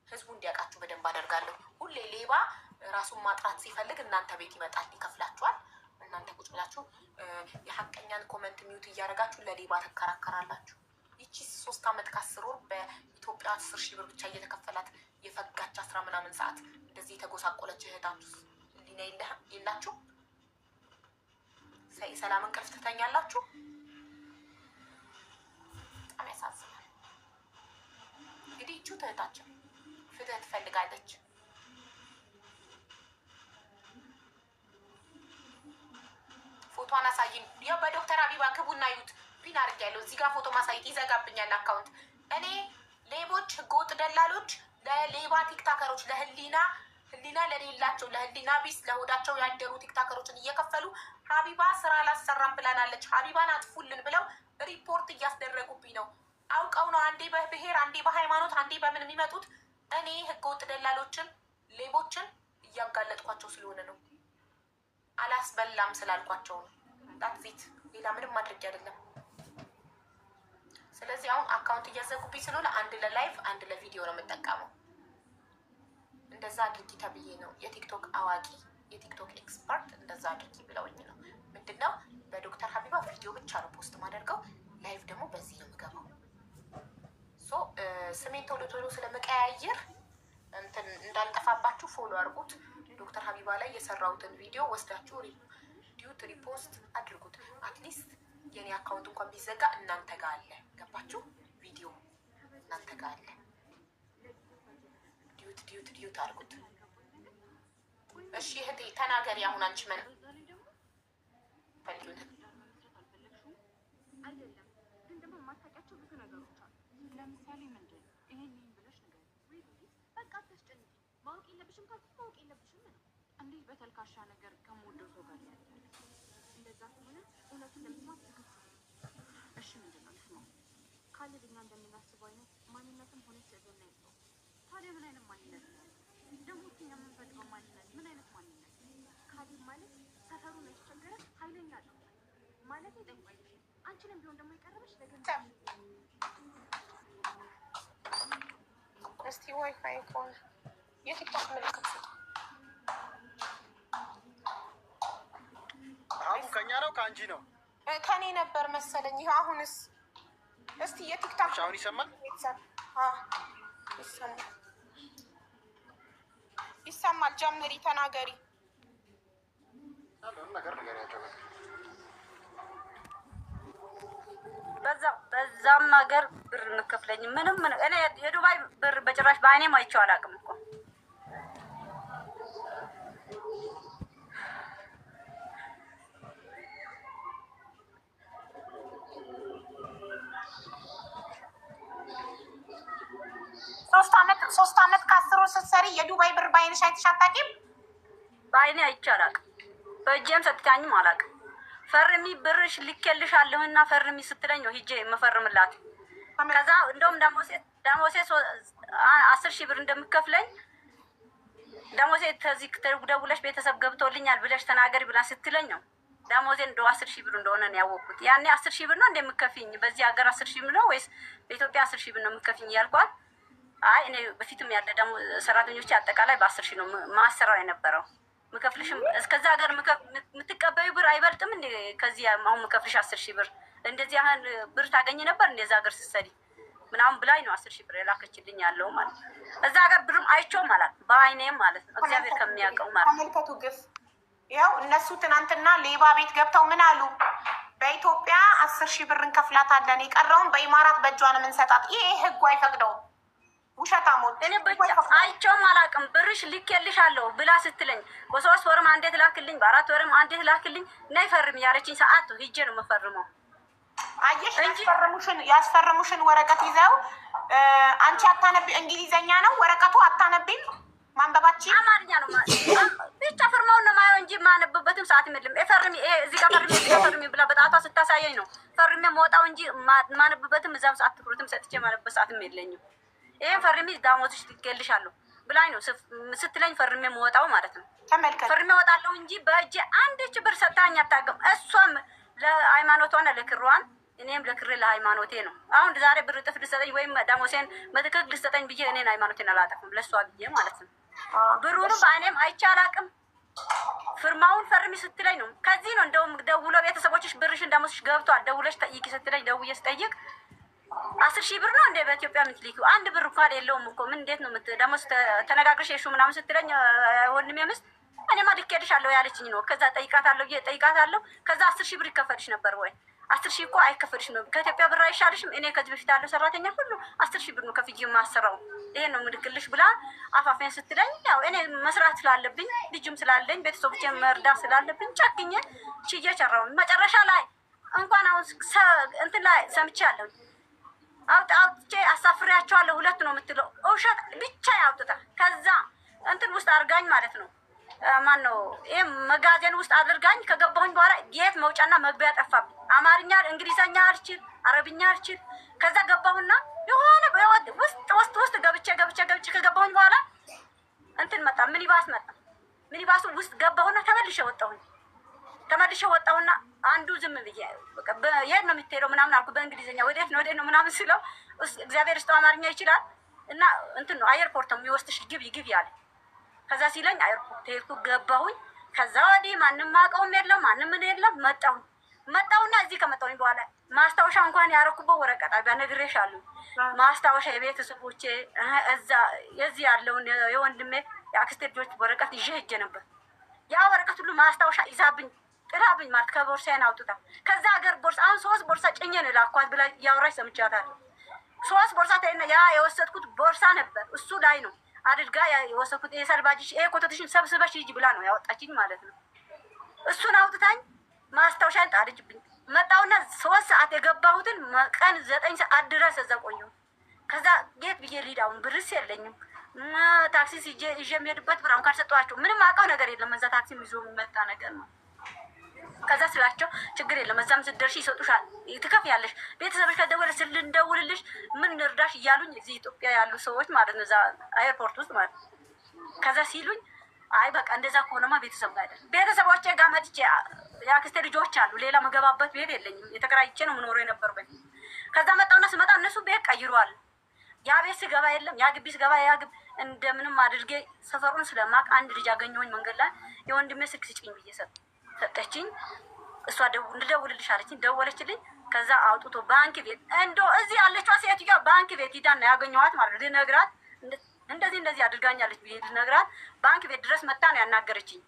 ህዝቡ እንዲያውቃችሁ በደንብ አደርጋለሁ። ሁሌ ሌባ ራሱን ማጥራት ሲፈልግ እናንተ ቤት ይመጣል፣ ይከፍላችኋል። እናንተ ቁጭ ብላችሁ የሀቀኛን ኮመንት ሚዩት እያደረጋችሁ ለሌባ ትከራከራላችሁ። ይቺ 3 ዓመት ከ10 ወር በኢትዮጵያ 10,000 ብር ብቻ እየተከፈላት የፈጋች 10 ምናምን ሰዓት እንደዚህ የተጎሳቆለች እህታችሁ ህሊና የላችሁ? ሰላም እንቅልፍ ትተኛላችሁ? በጣም ያሳዝናል። እንግዲህ ይቺ እህታችን ፍትህ ትፈልጋለች። ፎቶን አሳይን። ያው በዶክተር ሀቢባ ግቡና ዩት ፒን አድርጊያለሁ። እዚህ ጋር ፎቶ ማሳየት ይዘጋብኛል አካውንት። እኔ ሌቦች፣ ህገወጥ ደላሎች ለሌባ ቲክታከሮች ለህሊና ለሌላቸው ለህሊና ቢስ ለሆዳቸው ያደሩ ቲክታከሮችን እየከፈሉ ሀቢባ ስራ ላሰራም ብላናለች፣ ሀቢባን አጥፉልን ብለው ሪፖርት እያስደረጉብኝ ነው። አውቀው ነው አንዴ በብሔር አንዴ በሃይማኖት አንዴ በምን የሚመጡት። እኔ ህገወጥ ደላሎችን ሌቦችን እያጋለጥኳቸው ስለሆነ ነው። አላስበላም ስላልኳቸው ነው። ዳትዚት ሌላ ምንም ማድረግ አይደለም። ስለዚህ አሁን አካውንት እያዘጉብኝ ስለሆነ አንድ ለላይቭ አንድ ለቪዲዮ ነው የምጠቀመው። እንደዛ አድርጊ ተብዬ ነው የቲክቶክ አዋቂ የቲክቶክ ኤክስፐርት እንደዛ አድርጊ ብለውኝ ነው። ምንድነው በዶክተር ሀቢባ ቪዲዮ ብቻ ነው ፖስት ማደርገው፣ ላይቭ ደግሞ በዚህ ነው የምገባው። ስሜን ቶሎ ቶሎ ስለመቀያየር እንትን እንዳልጠፋባችሁ ፎሎ አድርጉት። ዶክተር ሀቢባ ላይ የሰራሁትን ቪዲዮ ወስዳችሁ ዲዩት ሪፖስት አድርጉት። አትሊስት የኔ አካውንት እንኳን ቢዘጋ እናንተ ጋር አለ። ገባችሁ? ቪዲዮ እናንተ ጋር አለ። ዲዩት አድርጉት። እሺ እህቴ ተናገሪ። አሁን አንቺ ምን ፈልጉት? አይደለም ግን ደግሞ የማታውቂያቸው ብዙ ነገሮች አሉ። ለምሳሌ ምንድን ይሄን ብለሽ ነገር በቃ አታስጨንቂ። ማወቅ የለብሽም ካልኩ ማወቅ የለብሽም ነው። እንዴት በተልካሻ ነገር ከምወደው ሰው ጋር ያለ እንደዛ ከሆነ እውነቱን ለመስማት ትክክል። እሺ ምንድን ነው ልስማው? ካሌብ እኛ እንደምናስበው አይነት ማንነትም ሆነ ስዕልና ይዘው ታዲያ ምን አይነት ማንነት ነው ደግሞ እኛ የምንፈልገው ማንነት? ምን አይነት ማንነት? ካሌብ ማለት ሰፈሩን ያስቸገረ ኃይለኛ ነው ማለት ጠንቋይ። አንቺንም ቢሆን ደግሞ የቀረበች ለገንዘብ እስቲ ዋይፋይ ከሆነ የቲክቶክ ምልክት አሁን ከኛ ነው ከአንቺ ነው? ከኔ ነበር መሰለኝ። ይሄ አሁንስ እስቲ የቲክቶክ አሁን ይሰማል? ይሰማል። ጀምሪ፣ ተናገሪ። በዛም ሀገር ብር እንከፍለኝ ምንም እኔ የዱባይ ብር በጭራሽ በአይኔም አይቼው አላውቅም እኮ። ሶስት አመት ከ10 ወር ስትሰሪ የዱባይ ብር በአይንሽ አይተሽ አታውቂም? በአይኔ አይቼ አላውቅም። በእጄም ሰጥታኝም አላውቅም። ፈርሚ ብርሽ ልኬልሻለሁና ፈርሚ ስትለኝ ነው ሂጄ የምፈርምላት። ከዛ እንደውም ደሞሴ 10,000 ብር እንደምከፍለኝ ደሞሴ ተዚህ ደውለሽ ቤተሰብ ገብቶልኛል ብለሽ ተናገሪ ብላ ስትለኝ ነው ደሞሴ እንደው 10,000 ብር እንደሆነ ነው ያወቅኩት። ያኔ 10,000 ብር ነው እንደምከፍኝ በዚህ ሀገር 10,000 ብር ነው ወይስ በኢትዮጵያ 10,000 ብር ነው የምከፍኝ ያልኳት። አይ እኔ በፊትም ያለ ደግሞ ሰራተኞች አጠቃላይ በ10,000 ነው ማሰራው የነበረው። ምከፍልሽም እስከዛ ሀገር የምትቀበዩ ብር አይበልጥም እንዴ? ከዚህ አሁን ምከፍልሽ 10,000 ብር እንደዚህ ያህል ብር ታገኝ ነበር እንደዛ ሀገር ስትሰሪ ምናምን ብላኝ ነው 10,000 ብር የላከችልኝ ያለው ማለት ነው። እዛ ሀገር ብርም አይቼው ማለት በአይኔም ማለት ነው እግዚአብሔር ከሚያውቀው ማለት ነው። ተመልከቱ ግፍ። ያው እነሱ ትናንትና ሌባ ቤት ገብተው ምን አሉ? በኢትዮጵያ 10,000 ብር እንከፍላታለን፣ የቀረውን በኢማራት በእጇ ነው የምንሰጣት። ይሄ ህጉ አይፈቅደውም። ውሸታሞች እኔ ብቻ አይቼውም አላውቅም። ብርሽ ልኬልሻለሁ ብላ ስትለኝ በ3 ወርም አንዴ ትላክልኝ፣ በ4 ወርም አንዴ ትላክልኝ፣ ነይ ፈርሚ ያለችኝ ሰዓት ሂጄ ነው የምፈርመው። አየሽ ያስፈረሙሽን ወረቀት ይዘው አንቺ አታነቢ። እንግሊዘኛ ነው ወረቀቱ፣ አታነቢም። ማንበባችን አማርኛ ነው ብቻ ፍርማውን ነው ማየው እንጂ ማነበበትም ሰዓት የለም። ፈርሚ እዚህ ጋር ፈርሚ እዚህ ጋር ፈርሚ ብላ በጣቷ ስታሳየኝ ነው ፈርሚ የምወጣው እንጂ ማነበበትም እዛም ሰዓት ትኩረትም ሰጥቼ ማነበበት ሰዓትም የለኝም። ይሄን ፈርሚ ዳሞትሽ ትገልሻለሁ ብላኝ ነው ስትለኝ ፈርሚ የምወጣው ማለት ነው። ተመልከት፣ ፈርሚ እወጣለሁ እንጂ በእጄ አንድች ብር ሰጣኝ አታውቅም። እሷም ለሃይማኖቷና ለክሯን እኔም ለክሬ ለሃይማኖቴ ነው። አሁን ዛሬ ብር ጥፍ ልሰጠኝ ወይም ዳሞሴን በትክክል ልሰጠኝ ብዬ እኔን ሃይማኖቴን አላጠፉም ለእሷ ብዬ ማለት ነው። ብሩንም በእኔም አይቼ አላውቅም። ፍርማውን ፈርሚ ስትለኝ ነው። ከዚህ ነው እንደውም ደውሎ ቤተሰቦችሽ ብርሽን ዳሞስሽ ገብቷል ደውለሽ ጠይቂ ስትለኝ ደውዬ ስጠይቅ 10,000 ብር ነው እንደ በኢትዮጵያ የምትልኪው? አንድ ብር እንኳን የለውም እኮ ምን እንዴት ነው ደሞስ ተነጋግረሽ የሹ ምናምን ስትለኝ ወንድሜ ምስት እኔማ ልኬልሻለሁ ያለችኝ ነው። ከዛ ጠይቃታለሁ። ከዛ 10,000 ብር ይከፈልሽ ነበር ወይ? 10,000 እኮ አይከፈልሽም ነው። ከኢትዮጵያ ብር አይሻልሽም? እኔ ከዚህ በፊት ያለው ሰራተኛ ሁሉ 10,000 ብር ነው ከፍዬ የማሰራው። ይሄን ነው ምልክልሽ ብላ አፋፌን ስትለኝ ያው እኔ መስራት ስላለብኝ ልጅም ስላለኝ ቤተሰቦቼን መርዳት ስላለብኝ ጨክኜ ችዬ ቸራው። መጨረሻ ላይ እንኳን አሁን እንትን ላይ ሰምቻለሁ አውጥቼ አሳፍሬያቸዋለሁ። ሁለት ነው የምትለው ውሸት ብቻ ያውጥታ። ከዛ እንትን ውስጥ አድርጋኝ ማለት ነው ማን ነው ይሄ መጋዘን ውስጥ አድርጋኝ ከገባሁኝ በኋላ የት መውጫና መግቢያ ጠፋብኝ። አማርኛ እንግሊዘኛ አልችል፣ አረብኛ አልችል። ከዛ ገባሁና የሆነ ውስጥ ገብቼ ከገባሁኝ በኋላ እንትን መጣ፣ ሚኒባስ መጣ። ሚኒባሱ ውስጥ ገባሁና ተመልሼ ወጣሁና አንዱ ዝም ብዬ የት ነው የምትሄደው ምናምን አልኩ በእንግሊዝኛ። ወዴት ነው ምናምን ስለው እግዚአብሔር ስጠው አማርኛ ይችላል እና እንትን ነው አየርፖርት ነው የሚወስድሽ ግቢ አለ። ከዛ ሲለኝ አየርፖርት ሄድኩ ገባሁኝ። ከዛ ወዲህ ማንም ማውቀውም የለም ማንም ምን የለም። መጣሁና እዚህ ከመጣሁኝ በኋላ ማስታወሻ እንኳን ያረኩበት ወረቀት ነግሬሻለሁ። ማስታወሻ የቤተሰቦቼ እዛ የዚህ ያለውን የወንድሜ የአክስቴ ልጆች ወረቀት ይዤ ሄጄ ነበር። ያ ወረቀት ሁሉ ማስታወሻ ይዛብኝ ጥላብኝ ማለት ከቦርሳዬን አውጥታ ከዛ ሀገር ቦርሳ አሁን 3 ቦርሳ ጭኜ ነው ላኳት ብላ ያወራች ሰምቻታለሁ። 3 ቦርሳ ያ የወሰድኩት ቦርሳ ነበር እሱ ላይ ነው አድርጋ የወሰድኩት። የሰልባጅሽ ኮተትሽን ሰብስበሽ ሂጂ ብላ ነው ያወጣችኝ ማለት ነው። እሱን አውጥታኝ ማስታወሻን ጣለችብኝ። መጣሁና 3 ሰዓት የገባሁትን ቀን 9 ሰዓት ድረስ እዛ ቆየሁ። ከዛ ጌት ብዬ ልሂድ አሁን ብርስ የለኝም ታክሲ ይዤ የሚሄድበት ብር እንኳን ሰጠኋቸው። ምንም አውቀው ነገር የለም እዛ ታክሲ ይዞ የሚመጣ ነገር ነው። ከዛ ስላቸው ችግር የለም እዛም ስትደርሺ ይሰጡሻል፣ ትከፍያለሽ። ቤተሰብሽ ከደወለ ስልንደውልልሽ ምን እርዳሽ እያሉኝ እዚህ ኢትዮጵያ ያሉ ሰዎች ማለት ነው እዛ ኤርፖርት ውስጥ ማለት ነው። ከዛ ሲሉኝ አይ በቃ እንደዛ ከሆነማ ቤተሰብ ጋር አይደል ቤተሰቦቼ ጋር መጥቼ የአክስቴ ልጆች አሉ። ሌላ መገባበት ቤት የለኝም። የተከራይቼ ነው የምኖረው የነበርኩኝ። ከዛ መጣውና ስመጣ እነሱ ቤት ቀይሯል። ያ ቤት ስገባ የለም፣ ያ ግቢ ስገባ ያ ግቢ እንደምንም አድርጌ ሰፈሩን ስለማቅ አንድ ልጅ አገኘሁኝ መንገድ ላይ። የወንድሜ ስልክ ስጭኝ ብዬ ሰጠችኝ። እሷ እንድደውልልሽ አለችኝ። ደወለችልኝ። ከዛ አውጥቶ ባንክ ቤት እዚህ ያለችዋ ሴትዮዋ ባንክ ቤት ሂዳ ነው ያገኘኋት ማለት ነው። ልነግራት እንደዚህ አድርጋኛለች ብዬ ልነግራት ባንክ ቤት ድረስ መጣ ነው ያናገረችኝ።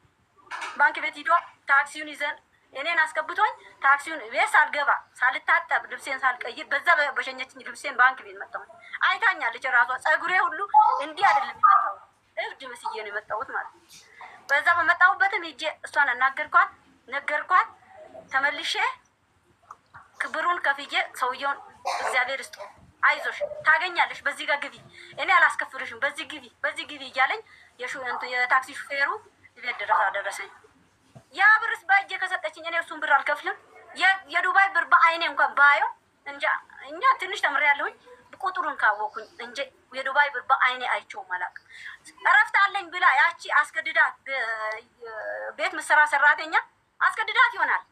ባንክ ቤት ሂዷ ታክሲውን ይዘን እኔን አስገብቶኝ ታክሲውን ቤት ሳልገባ ሳልታጠብ ልብሴን ሳልቀይር በዛ በሸኘችኝ ልብሴን ባንክ ቤት መጣሁ። አይታኛለች ራሷ። ጸጉሬ ሁሉ እንዲህ አይደለም የመጣሁት እብድ መስዬ ነው የመጣሁት ማለት ነው። በዛ በመጣሁበትም ሂጄ እሷን አናገርኳት፣ ነገርኳት። ተመልሼ ክብሩን ከፍዬ ሰውየውን እግዚአብሔር ስጦ አይዞሽ ታገኛለሽ፣ በዚህ ጋር ግቢ፣ እኔ አላስከፍልሽም፣ በዚህ ግቢ እያለኝ የታክሲ ሹፌሩ ቤት ድረስ አደረሰኝ። ያ ብርስ በእጄ ከሰጠችኝ እኔ እሱን ብር አልከፍልም። የዱባይ ብር በአይኔ እንኳን ባየው እኛ ትንሽ ተምሬያለሁኝ ቁጥሩን ካወኩኝ እንጂ የዱባይ ብር በአይኔ አይቼውም አላውቅም። እረፍት አለኝ ብላ ያቺ አስገድዳት ቤት ምሰራ ሰራተኛ አስገድዳት ይሆናል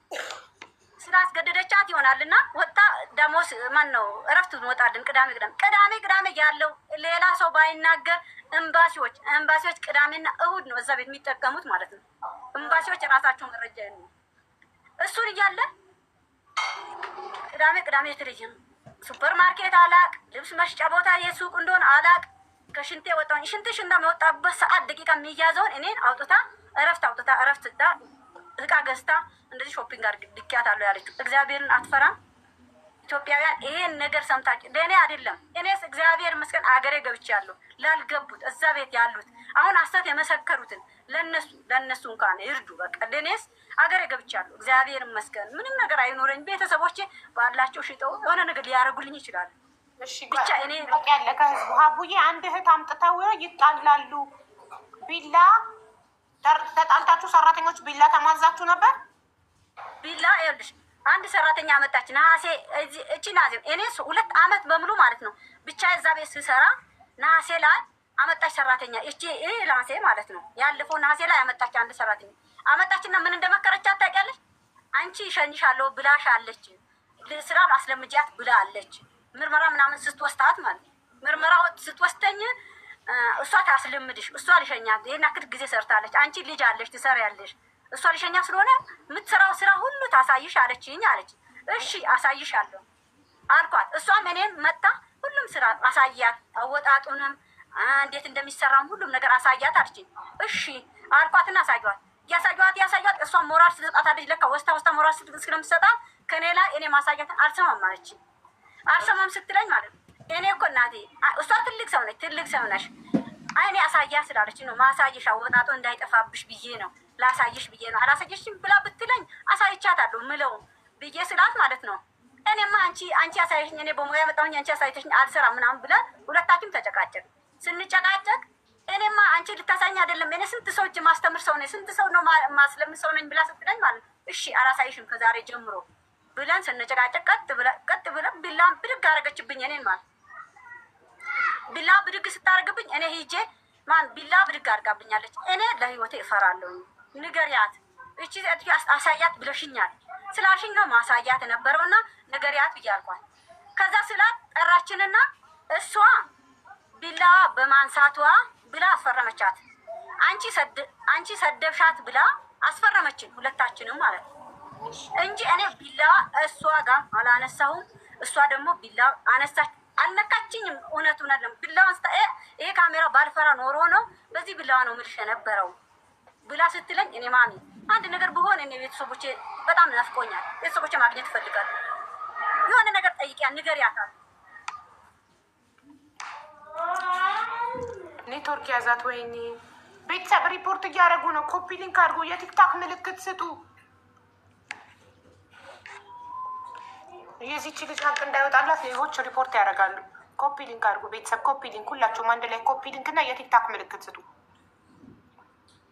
ስላስገደደቻት ይሆናልና ወጣ ደሞስ ማን ነው እረፍት እንወጣለን። ቅዳሜ ያለው ሌላ ሰው ባይናገር ኤምባሲዎች ቅዳሜና እሁድ ነው እዛ ቤት የሚጠቀሙት ማለት ነው። ኤምባሲዎች የራሳቸው መረጃ ነው። እሱን እያለ ቅዳሜ የተለየ ነው። ሱፐር ማርኬት አላቅ፣ ልብስ መሽጫ ቦታ የሱቅ እንደሆነ አላቅ። ከሽንቴ ወጣሁኝ። ሽንትሽ እንደሚወጣበት ሰዓት ደቂቃ የሚያዘውን እኔን እረፍት እቃ ገዝታ እንደዚህ ሾፒንግ አድርጊያታለሁ ያለችው። እግዚአብሔርን አትፈራም? ኢትዮጵያውያን ይሄን ነገር ሰምታችሁ ለእኔ አይደለም። እኔስ እግዚአብሔር ይመስገን አገሬ ገብቻለሁ። ላልገቡት እዛ ቤት ያሉት አሁን ሐሰት የመሰከሩትን ለነሱ እንኳን ይርዱ። በቃ ለእኔስ አገሬ ገብቻለሁ። እግዚአብሔር ይመስገን ምንም ነገር አይኖረኝ። ቤተሰቦቼ ባላቸው ሽጠው የሆነ ነገር ሊያደርጉልኝ ይችላሉ። እሺ ብቻ እኔ ያለ ከህዝቡ ሀቡዬ አንድ እህት አምጥተው ይጣላሉ። ቢላ ተጣልታችሁ ሰራተኞች ቢላ ተማዛችሁ ነበር? ቢላ ይኸውልሽ አንድ ሰራተኛ አመጣች። ነሐሴ እቺ ናዜ እኔ 2 አመት በሙሉ ማለት ነው ብቻ እዛ ቤት ስሰራ ነሐሴ ላይ አመጣች ሰራተኛ። እቺ ነሐሴ ማለት ነው ያለፈው ነሐሴ ላይ አመጣች አንድ ሰራተኛ አመጣችና ምን እንደመከረቻት ታውቂያለሽ? አንቺ ሸኝሻለሁ ብላሻለች፣ ስራ አስለምጃት ብላለች። ምርመራ ምናምን ስትወስታት ማለት ምርመራ ስትወስተኝ እሷ ታስለምድሽ፣ እሷ ልሸኛት። ይሄን አክል ጊዜ ሰርታለች። አንቺ ልጅ አለሽ ትሰሪያለሽ፣ እሷ ልሸኛ ስለሆነ የምትሰራው ስራ ሁሉ ታሳይሽ አለችኝ አለች። እሺ አሳይሻለሁ አልኳት። እሷም እኔም መጣ ሁሉም ስራ አሳያት፣ አወጣጡንም እንዴት እንደሚሰራም ሁሉም ነገር አሳያት አለችኝ። እሺ አልኳትና አሳያት። ያሳያት እሷ ሞራል ስትሰጣታለች። ለካ ወስታ ሞራል ስለምትሰጣት ከኔ ላይ እኔ ማሳያትን አልሰማም አለችኝ። አልሰማም ስትለኝ ማለት ነው እኔ እኮ እናቴ እሷ ትልቅ ሰው ነች፣ ትልቅ ሰው ነሽ። እኔ አሳያ ስላለች ነው ማሳየሽ፣ አወጣጡ እንዳይጠፋብሽ ብዬ ነው ላሳየሽ ብዬ ነው። አላሳየሽም ብላ ብትለኝ አሳይቻታለሁ ምለው ብዬ ስላት ማለት ነው እኔማ አንቺ አሳየሽኝ፣ እኔ በሙያ መጣሁኝ፣ አንቺ አሳይተሽኝ አልሰራም ምናምን ብለን ሁለታችን ተጨቃጨቅ። ስንጨቃጨቅ እኔማ አንቺ ልታሳኝ አይደለም እኔ ስንት ሰዎች ማስተምር ሰው ነኝ፣ ስንት ሰው ነው ማስለምድ ሰው ነኝ ብላ ስትለኝ ማለት እሺ አላሳይሽም ከዛሬ ጀምሮ ብለን ስንጨቃጨቅ ቀጥ ብለን ቢላን ብድግ አደረገችብኝ እኔን ማለት ቢላ ብድግ ስታደርግብኝ እኔ ሂጄ ቢላ ብድግ አድርጋብኛለች። እኔ ለህይወቴ እፈራለሁ። ንገሪያት እቺ አሳያት ብለሽኛል ስላልሽኝ ነው ማሳያት የነበረውና ንገሪያት ብያልኳት። ከዛ ስላት ጠራችንና እሷ ቢላ በማንሳቷ ብላ አስፈረመቻት። አንቺ ሰደብሻት ብላ አስፈረመችን ሁለታችንም ማለት ነው እንጂ እኔ ቢላ እሷ ጋር አላነሳሁም። እሷ ደግሞ ቢላ አነሳች። አልነካችኝም። እውነቱን አይደለም ቢላውን ስታ ይሄ ካሜራ ባልፈራ ኖሮ ነው በዚህ ቢላዋ ነው የምልሽ የነበረው ብላ ስትለኝ እኔ ማሚ አንድ ነገር ብሆን እኔ ቤተሰቦቼ በጣም ናፍቆኛል፣ ቤተሰቦቼ ማግኘት እፈልጋለሁ፣ የሆነ ነገር ጠይቂያ ንገሪያታል። ኔትወርክ ያዛት። ወይኔ ቤተሰብ ሪፖርት እያደረጉ ነው። ኮፒ ሊንክ አድርጉ፣ የቲክታክ ምልክት ስጡ። የዚች ልጅ ሀቅ እንዳይወጣላት ሌሎች ሪፖርት ያደርጋሉ። ኮፒ ሊንክ አድርጉ ቤተሰብ፣ ኮፒ ሊንክ ሁላችሁም አንድ ላይ ኮፒ ሊንክ እና የቲክታክ ምልክት ስጡ።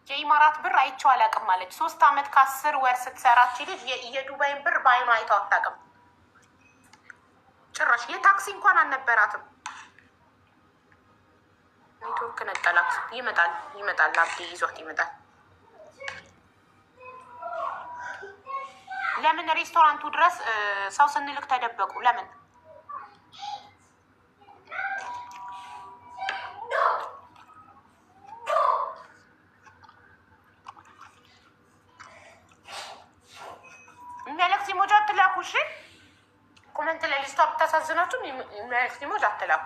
የኢማራት ብር አይቼው አላውቅም አለች። 3 አመት ከ10 ወር ስትሰራች ልጅ የዱባይን ብር በአይኗ አይተው አታውቅም። ጭራሽ የታክሲ እንኳን አልነበራትም። ኔትወርክ ነጠላት። ይመጣል አብዴ ይዟት ይመጣል። ለምን ሬስቶራንቱ ድረስ ሰው ስንልክ ተደበቁ? ለምን? የሚያለቅስ ኢሞጂ አትላኩ። እሺ ኮመንት ላይ ልጅቷ ብታሳዝናችሁ የሚያለቅስ ኢሞጂ አትላኩ።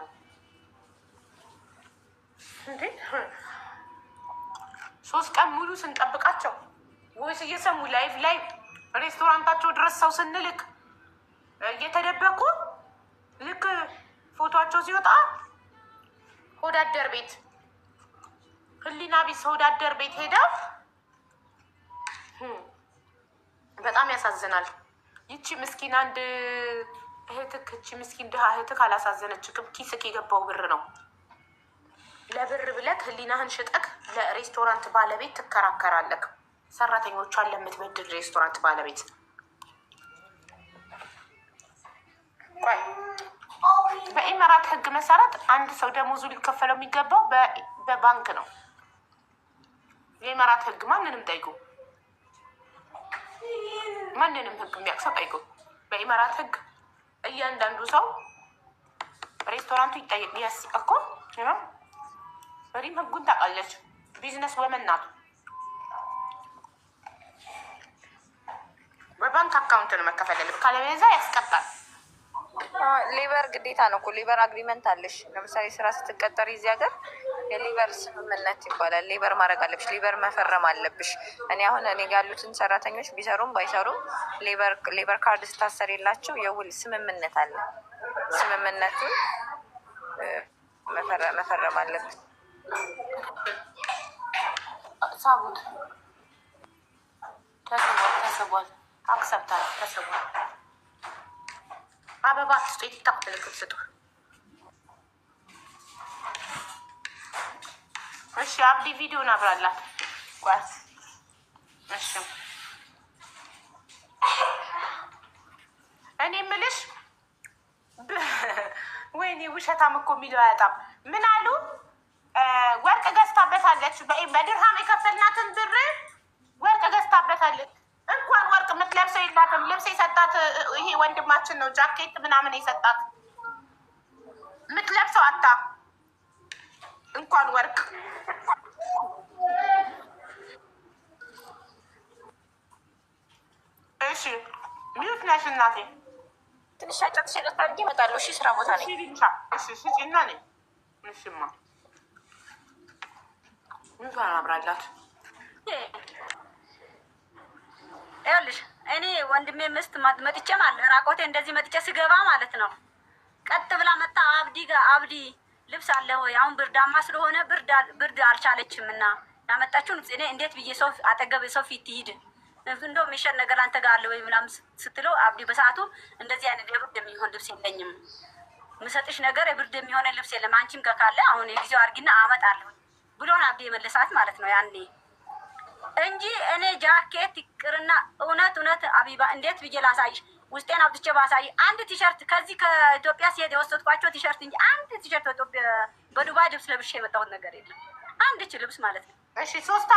እንዴ 3 ቀን ሙሉ ስንጠብቃቸው ወይስ እየሰሙ ላይቭ ሬስቶራንታቸው ድረስ ሰው ስንልክ እየተደበቁ ልክ ፎቶቸው ሲወጣ ሆዳደር ቤት ህሊና ቢስ ሆዳደር ቤት ሄደው በጣም ያሳዝናል። ይቺ ምስኪን አንድ እህትክ ይቺ ምስኪን ድሃ እህትክ አላሳዘነችክም? ኪስክ የገባው ብር ነው። ለብር ብለክ ህሊናህን ሽጠክ ለሬስቶራንት ባለቤት ትከራከራለክ። ሰራተኞቿን ለምትበድል ሬስቶራንት ባለቤት ቆይ፣ በኢማራት ህግ መሰረት አንድ ሰው ደሞዙ ሊከፈለው የሚገባው በባንክ ነው። የኢማራት ህግ ማንንም ጠይቁ፣ ማንንም ህግ የሚያቅሰው ጠይቁ። በኢማራት ህግ እያንዳንዱ ሰው ሬስቶራንቱ ይጠየቅ። ያስ እኮ በሪም ህጉን ታውቃለች። ቢዝነስ ወመን ናት። በባንክ አካውንት ነው መከፈል ያለበት፣ ካለበለዚያ ያስቀጣል። ሌበር ግዴታ ነው እኮ ሌበር አግሪመንት አለሽ። ለምሳሌ ስራ ስትቀጠሪ እዚህ ሀገር የሊቨር ስምምነት ይባላል። ሊቨር ማድረግ አለብሽ። ሊቨር መፈረም አለብሽ። እኔ አሁን እኔ ጋር ያሉትን ሰራተኞች ቢሰሩም ባይሰሩም ሊቨር ካርድ ስታሰር የላቸው የውል ስምምነት አለ። ስምምነቱን መፈረም አለብን። ሳቡት ተስቧል። አክሰብታል ተስቧል። አበባ ስጡ። የቲክቶክ ምልክት ስጡ። እሺ አብዲ ቪዲዮን አብራላት። ቋስ እሺ እኔ የምልሽ ወይኔ ውሸታም እኮ የሚለው አያጣም። ምን አሉ? ወርቅ ገዝታበታለች። በድርሃም የከፈልናትን ብር ወርቅ ገዝታበታለች። እንኳን ወርቅ የምትለብሰው የላትም። ልብስ የሰጣት ይሄ ወንድማችን ነው። ጃኬት ምናምን የሰጣት የምትለብሰው አታ እንኳን ወርቅ። እሺ ሚዩት ነሽ እናቴ። ትንሽ አጫት ሸቀጥ አድርጌ እመጣለሁ። እሺ ስራ ቦታ ነኝ። እሺ ስጪና ነኝ። እሺማ እንኳን አብራላት። ይኸውልሽ እኔ ወንድሜ ምስት መጥቼ ማለት ራቆቴ እንደዚህ መጥቼ ስገባ ማለት ነው። ቀጥ ብላ መጣ አብዲ ጋር አብዲ ልብስ አለ ወይ? አሁን ብርዳማ ስለሆነ ብርድ አልቻለችም እና ያመጣችውን እኔ እንዴት ብዬ ሰው አጠገብ ሰው ፊት ይሂድ እንደው የሚሸጥ ነገር አንተ ጋር አለ ወይ ምናምን ስትለው አብዲ በሰዓቱ እንደዚህ አይነት የብርድ የሚሆን ልብስ የለኝም፣ ምሰጥሽ ነገር የብርድ የሚሆን ልብስ የለም፣ አንቺም ጋር ካለ አሁን የጊዜው አድርጊና አመጣለሁ ብሎን አብዲ የመለሳት ማለት ነው ያኔ እንጂ እኔ ጃኬት ይቅርና እውነት አቢባ እንዴት ብዬ ላሳይሽ? ውስጤን አውጥቼ ባሳይ አንድ ቲሸርት ከዚህ ከኢትዮጵያ ሲሄድ የወሰድኳቸው ቲሸርት እንጂ አንድ ቲሸርት በዱባይ ልብስ ለብሼ የመጣሁት ነገር የለም። አንድች ልብስ ማለት ነው። እሺ ሶስት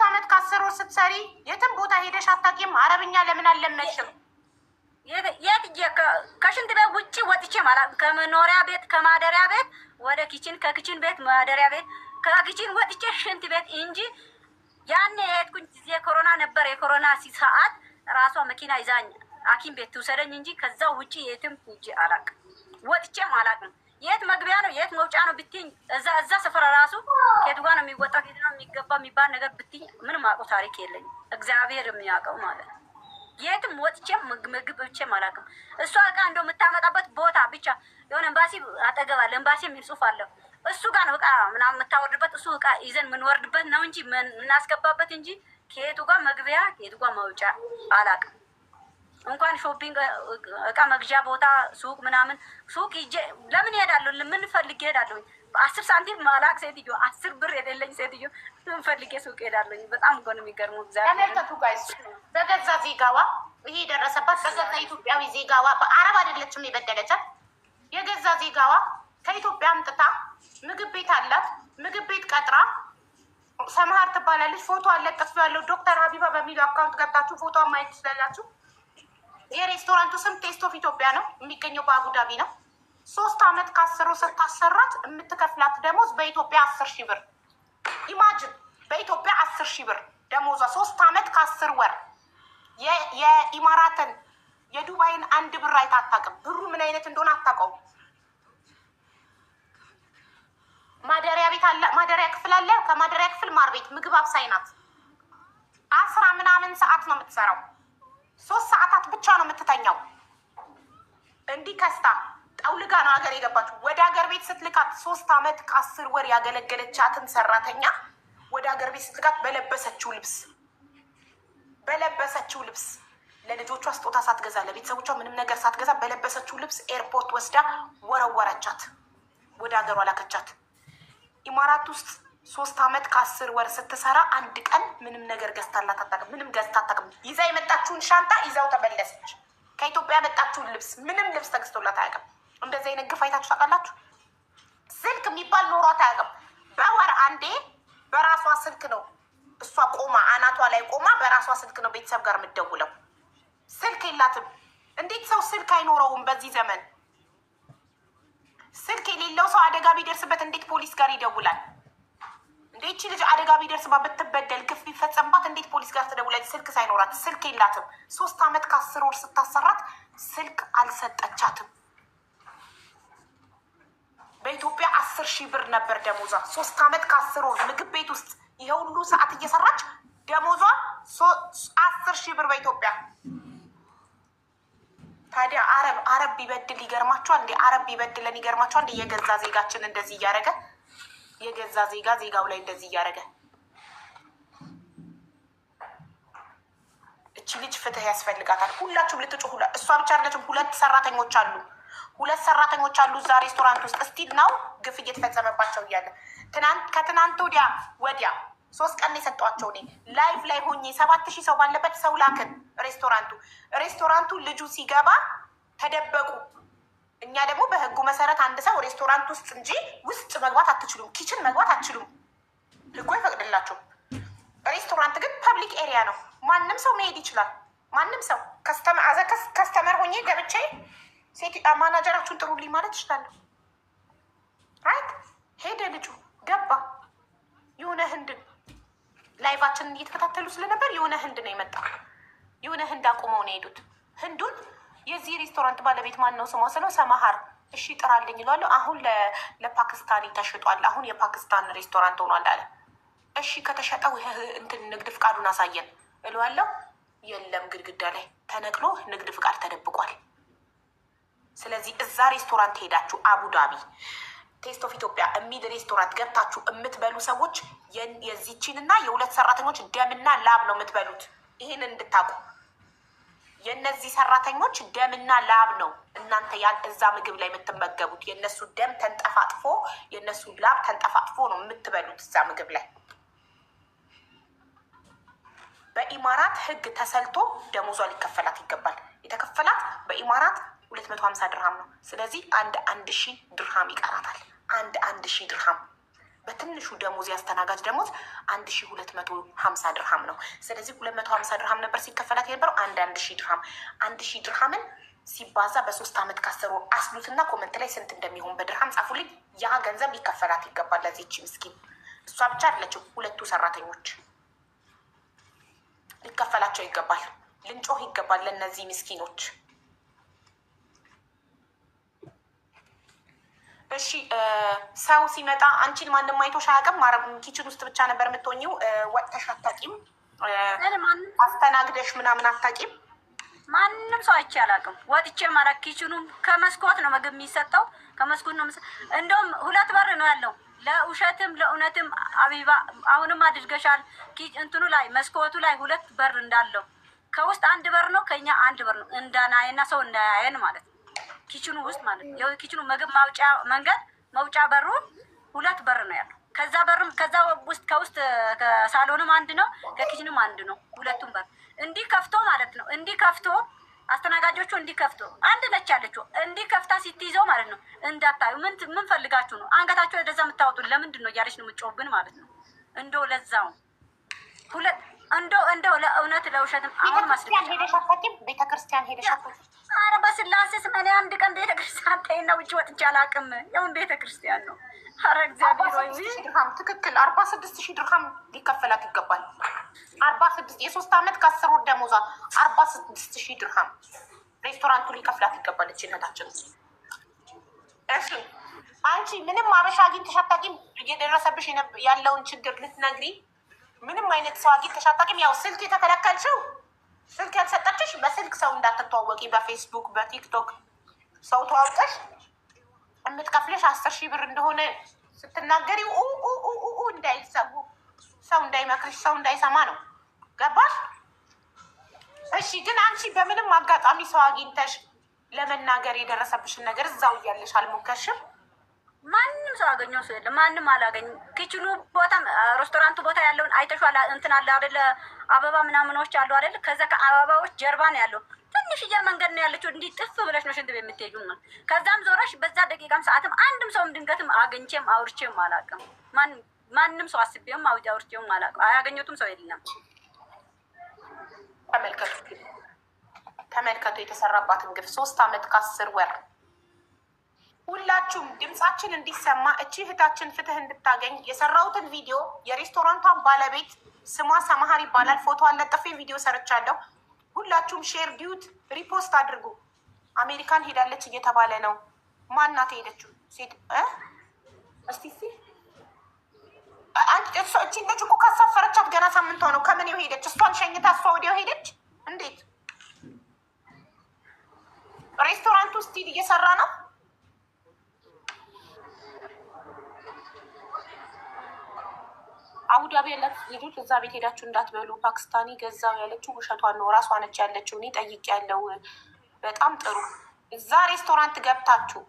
አመት ከ10 ወር ስትሰሪ የትም ቦታ ሄደሽ አታውቂም? አረብኛ ለምን አልለመድሽም? የት ከሽንት ቤት ውጭ ወጥቼ ማለት ከመኖሪያ ቤት ከማደሪያ ቤት ወደ ኪችን ከኪችን ቤት ማደሪያ ቤት ከኪችን ወጥቼ ሽንት ቤት እንጂ ያኔ የሄድኩኝ ጊዜ ኮሮና ነበር። የኮሮና ሰዓት ራሷ መኪና ይዛኝ ሐኪም ቤት ትውሰደኝ እንጂ ከዛ ውጭ የትም ሂጅ አላውቅም። ወጥቼም አላውቅም። የት መግቢያ ነው የት መውጫ ነው ብትይኝ እዛ ሰፈር ራሱ ከየቱ ጋር ነው የሚወጣው ከየት ነው የሚገባ የሚባል ነገር ብትይኝ ምንም አውቀው ታሪክ የለኝም። እግዚአብሔር የሚያውቀው ማለት ነው። የትም ወጥቼም ምግብ ብቼም አላውቅም። እሷ እቃ እንደው የምታመጣበት ቦታ ብቻ የሆነ ኤምባሲ አጠገብ አለ። ኤምባሲ የሚል ጽሑፍ አለው። እሱ ጋር ነው እቃ ምናምን የምታወርድበት እሱ እቃ ይዘን የምንወርድበት ነው እንጂ የምናስገባበት እንጂ ከየቱ ጋር መግቢያ ከየቱ ጋር መውጫ አላውቅም። እንኳን ሾፒንግ እቃ መግዣ ቦታ ሱቅ ምናምን ሱቅ ሂጄ ለምን እሄዳለሁ? ለምን ፈልጌ እሄዳለሁ? 10 ሳንቲም ማላቅ ሴትዮ 10 ብር የሌለኝ ሴትዮ ምን ፈልጌ ሱቅ እሄዳለሁ? በጣም እኮ ነው የሚገርመው። እግዚአብሔር ተመልከቱ ጋይስ፣ በገዛ ዜጋዋ ይሄ የደረሰባት በገዛ ኢትዮጵያዊ ዜጋዋ በአረብ አይደለችም የበደለቻት። የገዛ ዜጋዋ ከኢትዮጵያ አምጥታ ምግብ ቤት አላት። ምግብ ቤት ቀጥራ ሰምሃር ትባላለች። ፎቶ አለጠፍ ያለው ዶክተር ሀቢባ በሚለው አካውንት ገብታችሁ ፎቶ ማየት ትችላላችሁ። የሬስቶራንቱ ስም ቴስት ኦፍ ኢትዮጵያ ነው። የሚገኘው በአቡዳቢ ነው። 3 አመት ከ10 ወር ስታሰራት የምትከፍላት ደሞዝ በኢትዮጵያ 10,000 ብር። ኢማጅን በኢትዮጵያ 10,000 ብር ደሞዟ 3 አመት ከ10 ወር። የኢማራትን የዱባይን 1 ብር አይታ አታውቅም። ብሩ ምን አይነት እንደሆነ አታውቀውም። ማደሪያ ቤት አለ፣ ማደሪያ ክፍል አለ። ከማደሪያ ክፍል ማር ቤት ምግብ አብሳይ ናት። 10 ምናምን ሰዓት ነው የምትሰራው። 3 ሰዓታት ብቻ ነው የምትተኛው። እንዲህ ከስታ ጠውልጋ ነው ሀገር የገባችው። ወደ ሀገር ቤት ስትልካት 3 አመት ከ10 ወር ያገለገለቻትን ሰራተኛ ወደ ሀገር ቤት ስትልካት በለበሰችው ልብስ ለልጆቿ ስጦታ ሳትገዛ ለቤተሰቦቿ ምንም ነገር ሳትገዛ በለበሰችው ልብስ ኤርፖርት ወስዳ ወረወረቻት። ወደ ሀገሯ ላከቻት። ኢማራት ውስጥ 3 አመት ከ10 ወር ስትሰራ 1 ቀን ምንም ነገር ገዝታላት አታውቅም። ምንም ገዝታ አታውቅም። ይዛ የመጣችውን ሻንጣ ይዛው ተመለሰች። ከኢትዮጵያ የመጣችውን ልብስ ምንም ልብስ ተገዝቶላት አያውቅም። እንደዚህ አይነት ግፍ አይታችሁ ታውቃላችሁ? ስልክ የሚባል ኖሯት አያውቅም። በወር አንዴ በራሷ ስልክ ነው እሷ ቆማ አናቷ ላይ ቆማ በራሷ ስልክ ነው ቤተሰብ ጋር የምትደውለው። ስልክ የላትም። እንዴት ሰው ስልክ አይኖረውም በዚህ ዘመን? ስልክ የሌለው ሰው አደጋ ቢደርስበት እንዴት ፖሊስ ጋር ይደውላል? ይቺ ልጅ አደጋ ቢደርስባት ብትበደል ግፍ ቢፈጸምባት እንዴት ፖሊስ ጋር ትደውላለች? ስልክ ሳይኖራት። ስልክ የላትም። 3 አመት ከ10 ወር ስታሰራት ስልክ አልሰጠቻትም። በኢትዮጵያ 10,000 ብር ነበር ደሞዟ። 3 ዓመት ከ10 ወር ምግብ ቤት ውስጥ ይሄ ሁሉ ሰዓት እየሰራች ደሞዟ 10,000 ብር በኢትዮጵያ። ታዲያ አረብ ቢበድል ይገርማቸዋል እንዴ? አረብ ቢበድለን ይገርማቸዋል እንዴ? የገዛ ዜጋችን እንደዚህ እያደረገ የገዛ ዜጋው ላይ እንደዚህ እያደረገ እቺ ልጅ ፍትህ ያስፈልጋታል። ሁላችሁም ልትጩ እሷ ብቻ አይደለችም። 2 ሰራተኞች አሉ እዛ ሬስቶራንት ውስጥ እስቲል ነው ግፍ እየተፈጸመባቸው እያለ ከትናንት ወዲያ 3 ቀን የሰጧቸው እኔ ላይቭ ላይ ሆኜ 7,000 ሰው ባለበት ሰው ላክን። ሬስቶራንቱ ልጁ ሲገባ ተደበቁ። እኛ ደግሞ በህጉ መሰረት አንድ ሰው ሬስቶራንት ውስጥ እንጂ ውስጥ መግባት አትችሉም፣ ኪችን መግባት አትችሉም፣ ህጉ አይፈቅድላችሁም። ሬስቶራንት ግን ፐብሊክ ኤሪያ ነው፣ ማንም ሰው መሄድ ይችላል። ማንም ሰው ከስተመር ሆኜ ገብቼ ሴት ማናጀራችሁን ጥሩልኝ ማለት ይችላለሁ። ራይት ሄደ ልጁ ገባ። የሆነ ህንድን ላይቫችንን እየተከታተሉ ስለነበር የሆነ ህንድ ነው የመጣው። የሆነ ህንድ አቁመው ነው የሄዱት። ህንዱን የዚህ ሬስቶራንት ባለቤት ማን ነው ስሟ ስለው ሰማሃር እሺ ጥራልኝ ይለዋለሁ። አሁን ለፓኪስታኒ ተሽጧል፣ አሁን የፓኪስታን ሬስቶራንት ሆኗል አለ። እሺ ከተሸጠው እንትን ንግድ ፍቃዱን አሳየን እለዋለሁ። የለም ግድግዳ ላይ ተነቅሎ ንግድ ፍቃድ ተደብቋል። ስለዚህ እዛ ሬስቶራንት ሄዳችሁ አቡዳቢ ቴስት ኦፍ ኢትዮጵያ የሚል ሬስቶራንት ገብታችሁ የምትበሉ ሰዎች የዚችን እና የ2 ሰራተኞች ደምና ላብ ነው የምትበሉት። ይህንን እንድታቁ። የእነዚህ ሰራተኞች ደምና ላብ ነው እናንተ እዛ ምግብ ላይ የምትመገቡት። የእነሱ ደም ተንጠፋጥፎ የእነሱ ላብ ተንጠፋጥፎ ነው የምትበሉት እዛ ምግብ ላይ። በኢማራት ህግ ተሰልቶ ደሞዟ ሊከፈላት ይገባል። የተከፈላት በኢማራት 250 ድርሃም ነው። ስለዚህ 1,000 ድርሃም ይቀራታል። 1,000 ድርሃም በትንሹ ደሞዝ ያስተናጋጅ ደሞዝ 1,250 ድርሃም ነው። ስለዚህ 250 ድርሃም ነበር ሲከፈላት የነበረው 1,000 ድርሃም። 1,000 ድርሃምን ሲባዛ በ3 ዓመት ከ10 ወር አስሉትና ኮመንት ላይ ስንት እንደሚሆን በድርሃም ጻፉልኝ። ያ ገንዘብ ሊከፈላት ይገባል ለዚህች ምስኪን። እሷ ብቻ አይደለችም፣ 2 ሰራተኞች ሊከፈላቸው ይገባል። ልንጮህ ይገባል ለእነዚህ ምስኪኖች። እሺ ሰው ሲመጣ አንቺን ማንም አይቶሽ አያውቅም። ኪችን ውስጥ ብቻ ነበር የምትሆኚው። ወጥተሽ አታውቂም። አስተናግደሽ ምናምን አታውቂም። ማንም ሰው አይቼ አላውቅም። ወጥቼ ማለት ኪችኑም ከመስኮት ነው ምግብ የሚሰጠው፣ ከመስኮት ነው። እንደውም 2 በር ነው ያለው፣ ለውሸትም ለእውነትም። አቢባ አሁንም አድርገሻል። እንትኑ ላይ መስኮቱ ላይ 2 በር እንዳለው ከውስጥ 1 በር ነው፣ ከኛ 1 በር ነው። እንዳናየና ሰው እንዳያየን ማለት ነው። ኪችኑ ውስጥ ማለት ነው። የኪችኑ ምግብ ማውጫ መንገድ መውጫ በሩ 2 በር ነው ያለው። ከዛ በርም ከዛ ውስጥ ከውስጥ ከሳሎንም 1 ነው፣ ከኪችኑም 1 ነው። 2ቱም በር እንዲህ ከፍቶ ማለት ነው። እንዲህ ከፍቶ አስተናጋጆቹ እንዲህ ከፍቶ አንድ ነች ያለችው እንዲህ ከፍታ ሲትይዘው ማለት ነው። እንዳታዩ ምን ፈልጋችሁ ነው አንገታችሁ ወደዛ የምታወጡት? ለምንድን ነው እያለች ነው የምትጮህብን ማለት ነው። እንደው ለዛው እንደው ለእውነት ለውሸትም አሁን ቤተክርስቲያን ሄደሽ አታውቂም? ቤተክርስቲያን ሄደሽ አታውቂም? ኧረ በስላሴ ስም እኔ 1 ቀን ቤተክርስቲያን ተይና ውጭ ወጥቼ አላውቅም። ያው ቤተክርስቲያን ነው። ኧረ እግዚአብሔር ወይ ድርሃም ትክክል 46,000 ድርሃም ሊከፈላት ይገባል። 46 የ3 ዓመት ከ10 ወር ደሞዟ 46,000 ድርሃም ሬስቶራንቱ ሊከፍላት ይገባል። እችነታችን እሺ አንቺ ምንም አበሻ አግኝተሽ አታውቂም? እየደረሰብሽ ያለውን ችግር ልትነግሪ ምንም አይነት ሰው አግኝተሽ አታውቂም? ያው ስልክ የተከለከልሽው ስልክ ያልሰጠችሽ በስልክ ሰው እንዳትተዋወቂ በፌስቡክ በቲክቶክ ሰው ተዋውቀሽ የምትከፍለሽ 10,000 ብር እንደሆነ ስትናገሪ እንዳይሰሙ ሰው እንዳይመክርሽ ሰው እንዳይሰማ ነው። ገባሽ? እሺ ግን አንቺ በምንም አጋጣሚ ሰው አግኝተሽ ለመናገር የደረሰብሽን ነገር እዛው እያለሽ አልሞከርሽም? ማንም ሰው አገኘው ሰው የለም። ማንም አላገኝም። ኪችኑ ቦታ ሬስቶራንቱ ቦታ ያለውን አይተሽዋል? እንትን አለ አይደለ? አበባ ምናምኖች አሉ አይደለ? ከዛ ከአበባዎች ጀርባ ነው ያለው። ትንሽዬ መንገድ ነው ያለችው። እንዲህ ጥፍ ብለሽ ነው ሽንት ቤት የምትሄጂው ነው። ከዛም ዞረሽ በዛ ደቂቃም ሰዓትም አንድም ሰውም ድንገትም አግኝቼም አውርቼም አላውቅም። ማንም ሰው አስቤውም አውርቼውም አላውቅም። አያገኘቱም ሰው የለም። ተመልከቱ የተሰራባትን ግፍ 3 ዓመት ከ10 ወር። ሁላችሁም ድምጻችን እንዲሰማ እቺ እህታችን ፍትህ እንድታገኝ የሰራሁትን ቪዲዮ የሬስቶራንቷን ባለቤት ስሟ ሰማሃር ይባላል። ፎቶ አለጥፌ ቪዲዮ ሰርቻለሁ። ሁላችሁም ሼር ዲዩት ሪፖስት አድርጉ። አሜሪካን ሄዳለች እየተባለ ነው። ማናት ሄደችው? ሴት እስቲ አንቺ እቺ ልጅ እኮ ካሳፈረቻት ገና ሳምንቷ ነው። ከምን ሄደች? እሷን ሸኝታ እሷ ወዲያው ሄደች። እንዴት ሬስቶራንት ውስጥ እየሰራ ነው። አቡዳቢ ያላት ልጆች እዛ ቤት ሄዳችሁ እንዳትበሉ ፓኪስታኒ ገዛው ያለችው ውሸቷን ነው። ራሷ ነች ያለችው። እኔ ጠይቅ ያለው በጣም ጥሩ። እዛ ሬስቶራንት ገብታችሁ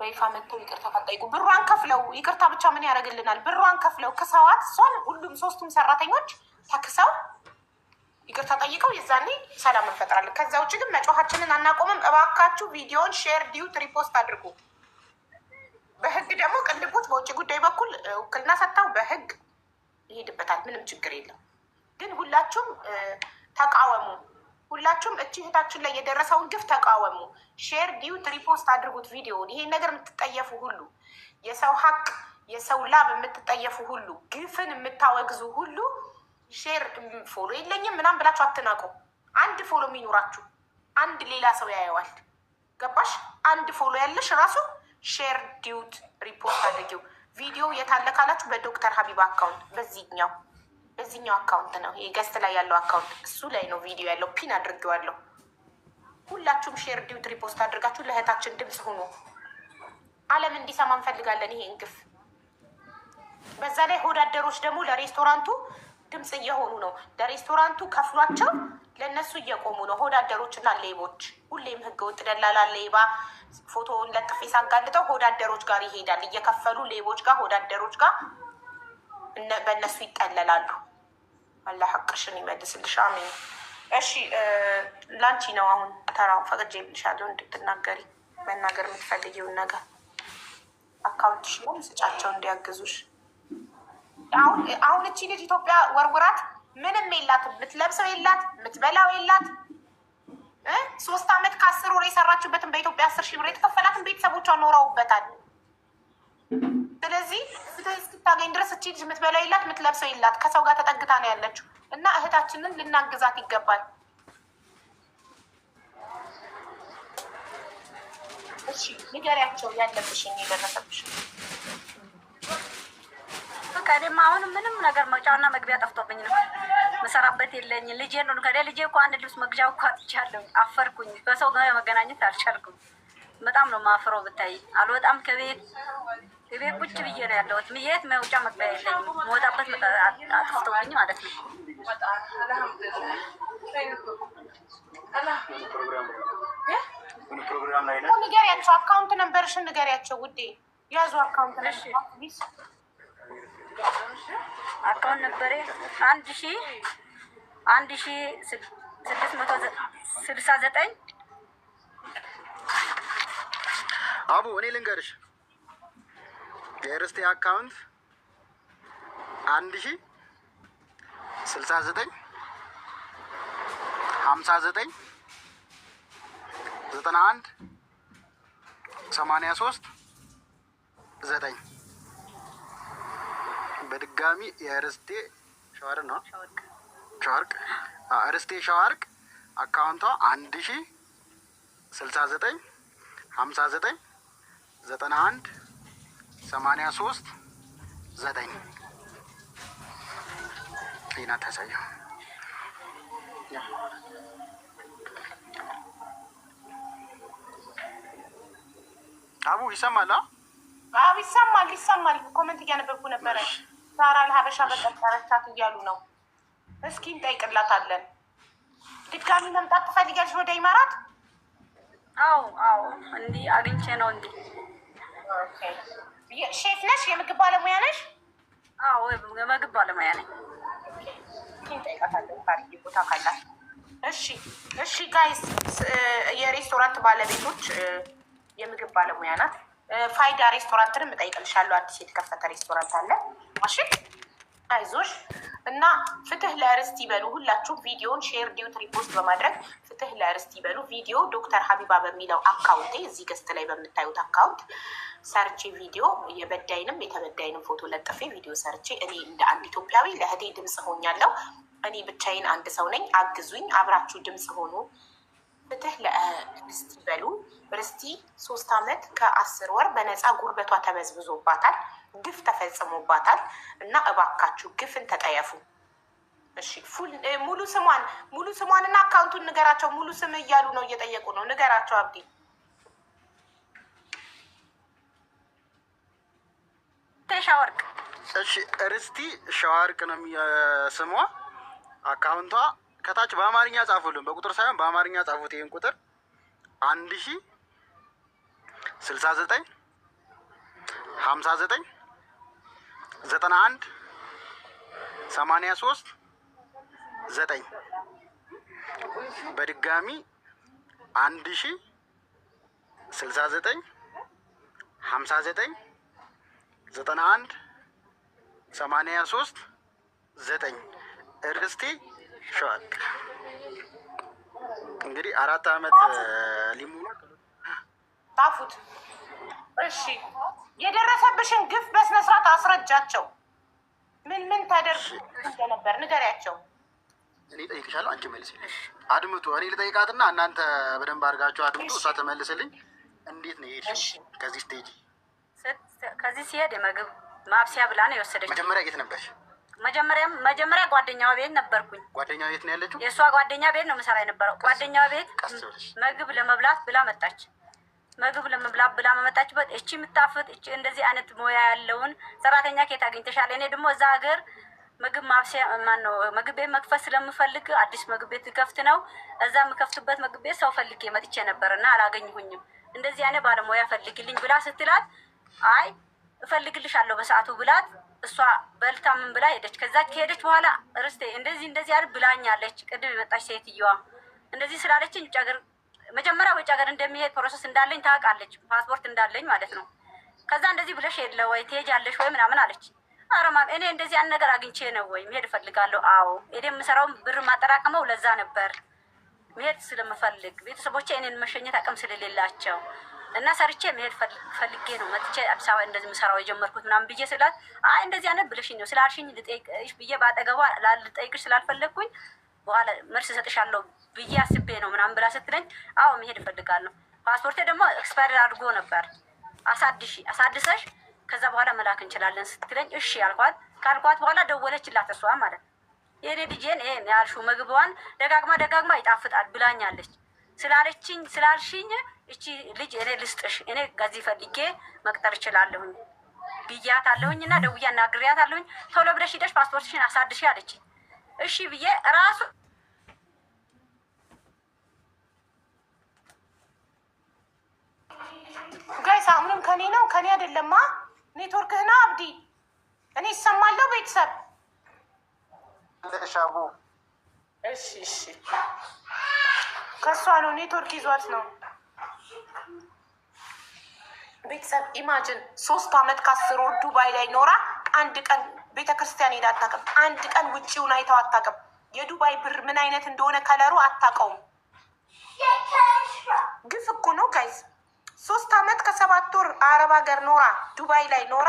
በይፋ መጥተው ይቅርታ ካጠይቁ ብሯን ከፍለው ይቅርታ ብቻ ምን ያደርግልናል? ብሯን ከፍለው ክሰዋት እሷን ሁሉም ሶስቱም ሰራተኞች ተክሰው ይቅርታ ጠይቀው የዛኔ ሰላም እንፈጥራለን። ከዛ ውጭ ግን መጮኋችንን አናቆምም። እባካችሁ ቪዲዮን ሼር፣ ዲዩት፣ ሪፖስት አድርጉ። በህግ ደግሞ ቅልቦች በውጭ ጉዳይ በኩል ውክልና ሰጥተው በህግ ይሄድበታል። ምንም ችግር የለም። ግን ሁላችሁም ተቃወሙ። ሁላችሁም እቺ እህታችን ላይ የደረሰውን ግፍ ተቃወሙ። ሼር፣ ዲዩት፣ ሪፖስት አድርጉት ቪዲዮውን። ይሄን ነገር የምትጠየፉ ሁሉ፣ የሰው ሀቅ የሰው ላብ የምትጠየፉ ሁሉ፣ ግፍን የምታወግዙ ሁሉ ሼር፣ ፎሎ የለኝም ምናምን ብላችሁ አትናቁ። አንድ ፎሎ የሚኖራችሁ አንድ ሌላ ሰው ያየዋል። ገባሽ? አንድ ፎሎ ያለሽ ራሱ ሼር፣ ዲዩት፣ ሪፖርት አድርጊው። ቪዲዮ የታለ ካላችሁ በዶክተር ሀቢባ አካውንት በዚህኛው አካውንት ነው። ይሄ ገስት ላይ ያለው አካውንት እሱ ላይ ነው ቪዲዮ ያለው። ፒን አድርጌዋለሁ። ሁላችሁም ሼር፣ ዲዩት፣ ሪፖስት አድርጋችሁ ለእህታችን ድምፅ ሁኑ። ዓለም እንዲሰማ እንፈልጋለን ይሄን ግፍ። በዛ ላይ ሆዳደሮች ደግሞ ለሬስቶራንቱ ድምፅ እየሆኑ ነው። ለሬስቶራንቱ ከፍሏቸው ለእነሱ እየቆሙ ነው። ሆዳደሮች እና ሌቦች፣ ሁሌም ህገወጥ ደላላ ሌባ ፎቶውን ለጥፌ ሳጋልጠው ሆዳደሮች ጋር ይሄዳል። እየከፈሉ ሌቦች ጋር ሆዳደሮች ጋር በእነሱ ይጠለላሉ። አላህ ሐቅሽን ይመልስልሽ። አሜን። እሺ ላንቺ ነው አሁን ተራው። ፈቅጄ ብልሻለሁ እንድትናገሪ መናገር የምትፈልጊውን ነገር አካውንትሽ ነው ስጫቸው እንዲያግዙሽ። አሁን እቺ ልጅ ኢትዮጵያ ወርውራት ምንም የላት፣ የምትለብሰው የላት፣ የምትበላው የላት። 3 ዓመት ከ10 ወር የሰራችበትን በኢትዮጵያ 10 ሺህ ብር የተከፈላትን ቤተሰቦቿ ኖረውበታል። ስለዚህ ፍትህ እስክታገኝ ድረስ እቺ ልጅ የምትበላው የላት፣ የምትለብሰው የላት፣ ከሰው ጋር ተጠግታ ነው ያለችው እና እህታችንን ልናግዛት ይገባል። እሺ ንገሪያቸው ያለብሽን የደረሰብሽ። ከደማ አሁን ምንም ነገር መውጫና መግቢያ ጠፍቶብኝ ነው። መሰራበት የለኝ። ልጄ ነው ልጄ እኮ አንድ ልብስ መግዣ እኮ አጥቻለሁ። አፈርኩኝ። ከሰው ጋር መገናኘት አልቻልኩም። በጣም ነው ማፍረው። ብታይ አልወጣም ከቤት ቁጭ ብዬ ነው ያለሁት። የት መውጫ መግቢያ የለኝ። መውጣበት አጥፍቶብኝ ማለት ነው። ንገሪያቸው፣ አካውንት ነበርሽን ንገሪያቸው ውዴ። ያዙ አካውንት ነበር አካውንት ነበረ 1669 አቡ እኔ ልንገርሽ የርስቴ አካውንት 1069 59 91 83 9 በድጋሚ የርስቴ ሸዋርቅ ነው። ሸዋርቅ ርስቴ ሸዋርቅ አካውንቷ 1069 59 91 83 9 ሊና ታሳየው። አቡ ይሰማል? አዎ ይሰማል። ኮመንት እያነበብኩ ነበረ። ሳራ ለሀበሻ በቀጠረቻት እያሉ ነው። እስኪ እንጠይቅላታለን። ድጋሚ መምጣት ትፈልጊያለሽ ወደ ኢማራት? አዎ እንዲህ አግኝቼ ነው። እንዲህ ሼፍ ነሽ? የምግብ ባለሙያ ነሽ? አዎ የምግብ ባለሙያ ነኝ። እንጠይቃታለን ታሪክ ቦታ ካላት። እሺ ጋይስ፣ የሬስቶራንት ባለቤቶች የምግብ ባለሙያ ናት። ፋይዳ ሬስቶራንትንም እጠይቅልሻለሁ። አዲስ የተከፈተ ሬስቶራንት አለ። እሺ አይዞሽ። እና ፍትህ ለእርስት ይበሉ። ሁላችሁም ቪዲዮን ሼር፣ ዲዩት፣ ሪፖስት በማድረግ ፍትህ ለእርስት ይበሉ። ቪዲዮ ዶክተር ሀቢባ በሚለው አካውንቴ እዚህ ገስት ላይ በምታዩት አካውንት ሰርቼ ቪዲዮ የበዳይንም የተበዳይንም ፎቶ ለጥፌ ቪዲዮ ሰርቼ እኔ እንደ አንድ ኢትዮጵያዊ ለእህቴ ድምፅ ሆኛለሁ። እኔ ብቻዬን አንድ ሰው ነኝ። አግዙኝ፣ አብራችሁ ድምፅ ሆኑ። ፍትህ ለርስቲ በሉ። ርስቲ 3 ዓመት ከ10 ወር በነፃ ጉልበቷ ተበዝብዞባታል፣ ግፍ ተፈጽሞባታል እና እባካችሁ ግፍን ተጠየፉ። እሺ ሙሉ ስሟን እና አካውንቱን ንገራቸው። ሙሉ ስም እያሉ ነው እየጠየቁ ነው። ንገራቸው አብዲ። ሻወርቅ። እሺ ርስቲ ሸዋርቅ ነው ስሟ። አካውንቷ ከታች በአማርኛ ጻፉልን፣ በቁጥር ሳይሆን በአማርኛ ጻፉት። ይህን ቁጥር 1069 59 91 83 9 በድጋሚ 1069 59 91 83 9 ርስቲ ሸዋርቅ። እንግዲህ 4 ዓመት ሊሞላ ጣፉት። እሺ የደረሰብሽን ግፍ በስነስርዓት አስረጃቸው። ምን ታደርግ እንደነበር ንገሪያቸው። እኔ ጠይቅሻለሁ፣ አንቺ መልስልኝ። አድምጡ። እኔ ልጠይቃትና እናንተ በደንብ አድርጋችሁ አድምጡ። እሷ ተመልስልኝ። እንዴት ነው የሄድሽ ከዚህ ስቴጅ? ከዚህ ሲሄድ የምግብ ማብሰያ ብላ ነው የወሰደች። መጀመሪያ የት ነበርሽ? መጀመሪያ ጓደኛዋ ቤት ነበርኩኝ። ጓደኛዋ ቤት ነው ያለችው? የእሷ ጓደኛ ቤት ነው የምሰራ የነበረው። ጓደኛዋ ቤት ምግብ ለመብላት ብላ መጣች። ምግብ ለመብላት ብላ መመጣችበት እቺ የምታፍጥ እቺ እንደዚህ አይነት ሙያ ያለውን ሰራተኛ ከየት አግኝተሻል? እኔ ደግሞ እዛ ሀገር ምግብ ማብሰያ ማነው ምግብ ቤት መክፈት ስለምፈልግ አዲስ ምግብ ቤት ከፍት ነው። እዛ የምከፍትበት ምግብ ቤት ሰው ፈልጌ መጥቼ ነበርና አላገኘሁኝም። እንደዚህ አይነት ባለሙያ ፈልግልኝ ብላ ስትላት አይ እፈልግልሻለሁ በሰዓቱ ብላት እሷ በልታ ምን ብላ ሄደች። ከዛ ከሄደች በኋላ ርስቴ እንደዚህ አይደል ብላኛለች። ቅድም የመጣች ሴትዮዋ እንደዚህ ስላለችኝ ውጭ ሀገር መጀመሪያ ውጭ ሀገር እንደሚሄድ ፕሮሰስ እንዳለኝ ታውቃለች፣ ፓስፖርት እንዳለኝ ማለት ነው። ከዛ እንደዚህ ብለሽ የለ ወይ ትሄጃለሽ ወይ ምናምን አለች። ኧረ ማም እኔ እንደዚህ ያን ነገር አግኝቼ ነው ወይ መሄድ እፈልጋለሁ። አዎ እኔ የምሰራውን ብር ማጠራቀመው ለዛ ነበር መሄድ ስለምፈልግ ቤተሰቦቼ እኔን መሸኘት አቅም ስለሌላቸው እና ሰርቼ መሄድ ፈልጌ ነው መጥቼ አዲስ አበባ እንደዚህ የምሰራው የጀመርኩት ምናምን ብዬ ስላት አይ እንደዚህ አይነት ብለሽኝ ነው ስላልሽኝ ልጠይቅሽ ብዬ በአጠገቧ ልጠይቅሽ ስላልፈለግኩኝ በኋላ መልስ እሰጥሻለሁ ብዬ አስቤ ነው ምናምን ብላ ስትለኝ አዎ መሄድ እፈልጋለሁ። ፓስፖርቴ ደግሞ ኤክስፓየር አድርጎ ነበር አሳድሰሽ ከዛ በኋላ መላክ እንችላለን ስትለኝ እሺ ያልኳት። ካልኳት በኋላ ደወለችላት እሷ ማለት የኔ ልጄን ይሄን ያልሽው ምግቧን ደጋግማ ይጣፍጣል ብላኛለች ስላልሽኝ እቺ ልጅ እኔ ልስጥሽ እኔ ከዚህ ፈልጌ መቅጠር እችላለሁኝ ብያታለሁኝ እና ደውዬ አናግሬያታለሁኝ። ቶሎ ብለሽ ሂደሽ ፓስፖርትሽን አሳድሽ አለች። እሺ ብዬ ራሱ ጋይስ አሁንም ከኔ ነው ከኔ አይደለማ። ኔትወርክህና አብዲ እኔ ይሰማለሁ። ቤተሰብ ሻቡ እሺ ከሷ ነው ኔትወርክ ይዟት ነው። ቤተሰብ ኢማጅን 3 ዓመት ከ10 ወር ዱባይ ላይ ኖራ አንድ ቀን ቤተክርስቲያን ሄዳ አታውቅም። አንድ ቀን ውጭውን አይተው አታውቅም። የዱባይ ብር ምን አይነት እንደሆነ ከለሩ አታውቀውም። ግፍ እኮ ነው ጋይስ። 3 ዓመት ከ7 ወር አረብ ሀገር ኖራ ዱባይ ላይ ኖራ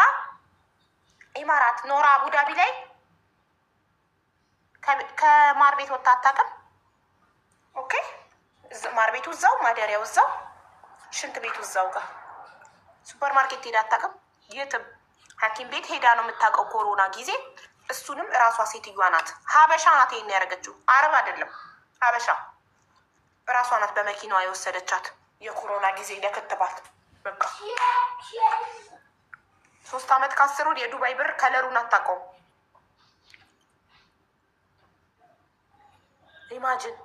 ኢማራት ኖራ አቡዳቢ ላይ ከማር ቤት ወጣ አታውቅም። ኦኬ ማር ቤቱ እዛው፣ ማደሪያው እዛው፣ ሽንት ቤቱ እዛው ጋር ሱፐር ማርኬት ሄዳ አታውቅም። የትም ሐኪም ቤት ሄዳ ነው የምታውቀው ኮሮና ጊዜ። እሱንም እራሷ ሴትዮዋ ናት፣ ሀበሻ ናት ይሄን ያደረገችው፣ አረብ አይደለም ሀበሻ። እራሷ ናት በመኪናዋ የወሰደቻት የኮሮና ጊዜ ለክትባት። በቃ 3 ዓመት ከ10 ወር የዱባይ ብር ከለሩን አታውቀውም። ኢማጅን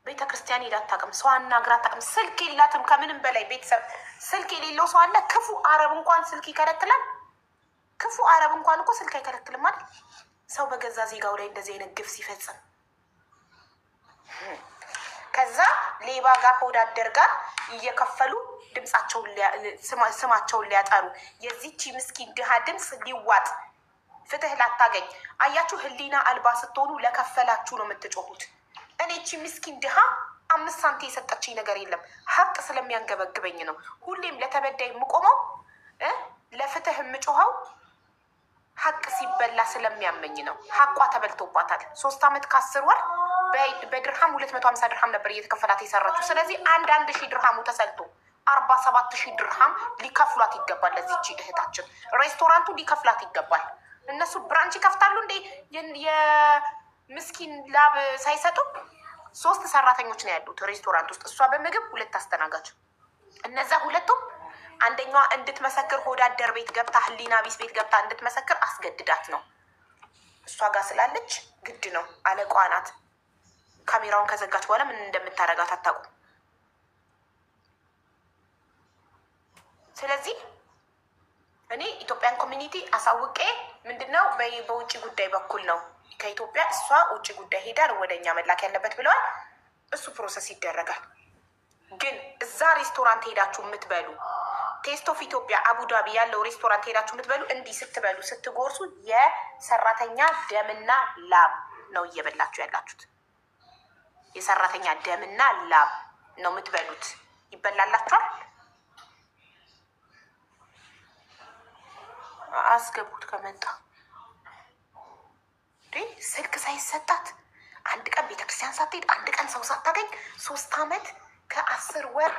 ቤተ ክርስቲያን ሄዳ አታውቅም። ሰው አናግራ አታውቅም። ስልክ የላትም። ከምንም በላይ ቤተሰብ ስልክ የሌለው ሰው አለ? ክፉ አረብ እንኳን ስልክ ይከለክላል። ክፉ አረብ እንኳን እኮ ስልክ አይከለክልም አይደል? ሰው በገዛ ዜጋው ላይ እንደዚህ አይነት ግፍ ሲፈጽም ከዛ ሌባ ጋር ሆዳደር ጋር እየከፈሉ ስማቸውን ሊያጠሩ የዚህቺ ምስኪን ድሃ ድምፅ ሊዋጥ ፍትህ ላታገኝ። አያችሁ፣ ህሊና አልባ ስትሆኑ ለከፈላችሁ ነው የምትጮሁት። እኔ እቺ ምስኪን ድሃ 5 ሳንቲ የሰጠችኝ ነገር የለም። ሀቅ ስለሚያንገበግበኝ ነው ሁሌም ለተበዳይ የምቆመው፣ ለፍትህ የምጮኸው ሀቅ ሲበላ ስለሚያመኝ ነው። ሀቋ ተበልቶባታል። 3 ዓመት ከ10 ወር በድርሃም 250 ድርሃም ነበር እየተከፈላት የሰራችው። ስለዚህ 1,000 ድርሃሙ ተሰልቶ 47,000 ድርሃም ሊከፍሏት ይገባል። ለዚች እህታችን ሬስቶራንቱ ሊከፍላት ይገባል። እነሱ ብራንች ይከፍታሉ እንዴ? የምስኪን ላብ ሳይሰጡ 3 ሰራተኞች ነው ያሉት ሬስቶራንት ውስጥ፣ እሷ በምግብ 2 አስተናጋጅ። እነዛ ሁለቱም አንደኛዋ እንድትመሰክር ሆዳደር ቤት ገብታ ህሊና ቢስ ቤት ገብታ እንድትመሰክር አስገድዳት ነው። እሷ ጋር ስላለች ግድ ነው። አለቃዋ ናት። ካሜራውን ከዘጋች በኋላ ምን እንደምታረጋት አታውቁም። ስለዚህ እኔ ኢትዮጵያን ኮሚኒቲ አሳውቄ ምንድነው በውጭ ጉዳይ በኩል ነው ከኢትዮጵያ እሷ ውጭ ጉዳይ ሄዳ ወደ እኛ መላክ ያለበት ብለዋል። እሱ ፕሮሰስ ይደረጋል። ግን እዛ ሬስቶራንት ሄዳችሁ የምትበሉ ቴስት ኦፍ ኢትዮጵያ አቡዳቢ ያለው ሬስቶራንት ሄዳችሁ የምትበሉ እንዲህ ስትበሉ ስትጎርሱ የሰራተኛ ደምና ላብ ነው እየበላችሁ ያላችሁት። የሰራተኛ ደምና ላብ ነው የምትበሉት። ይበላላችኋል። አስገቡት ከመጣ ስልክ ሳይሰጣት 1 ቀን ቤተክርስቲያን ሳትሄድ 1 ቀን ሰው ሳታገኝ 3 ዓመት ከ10 ወር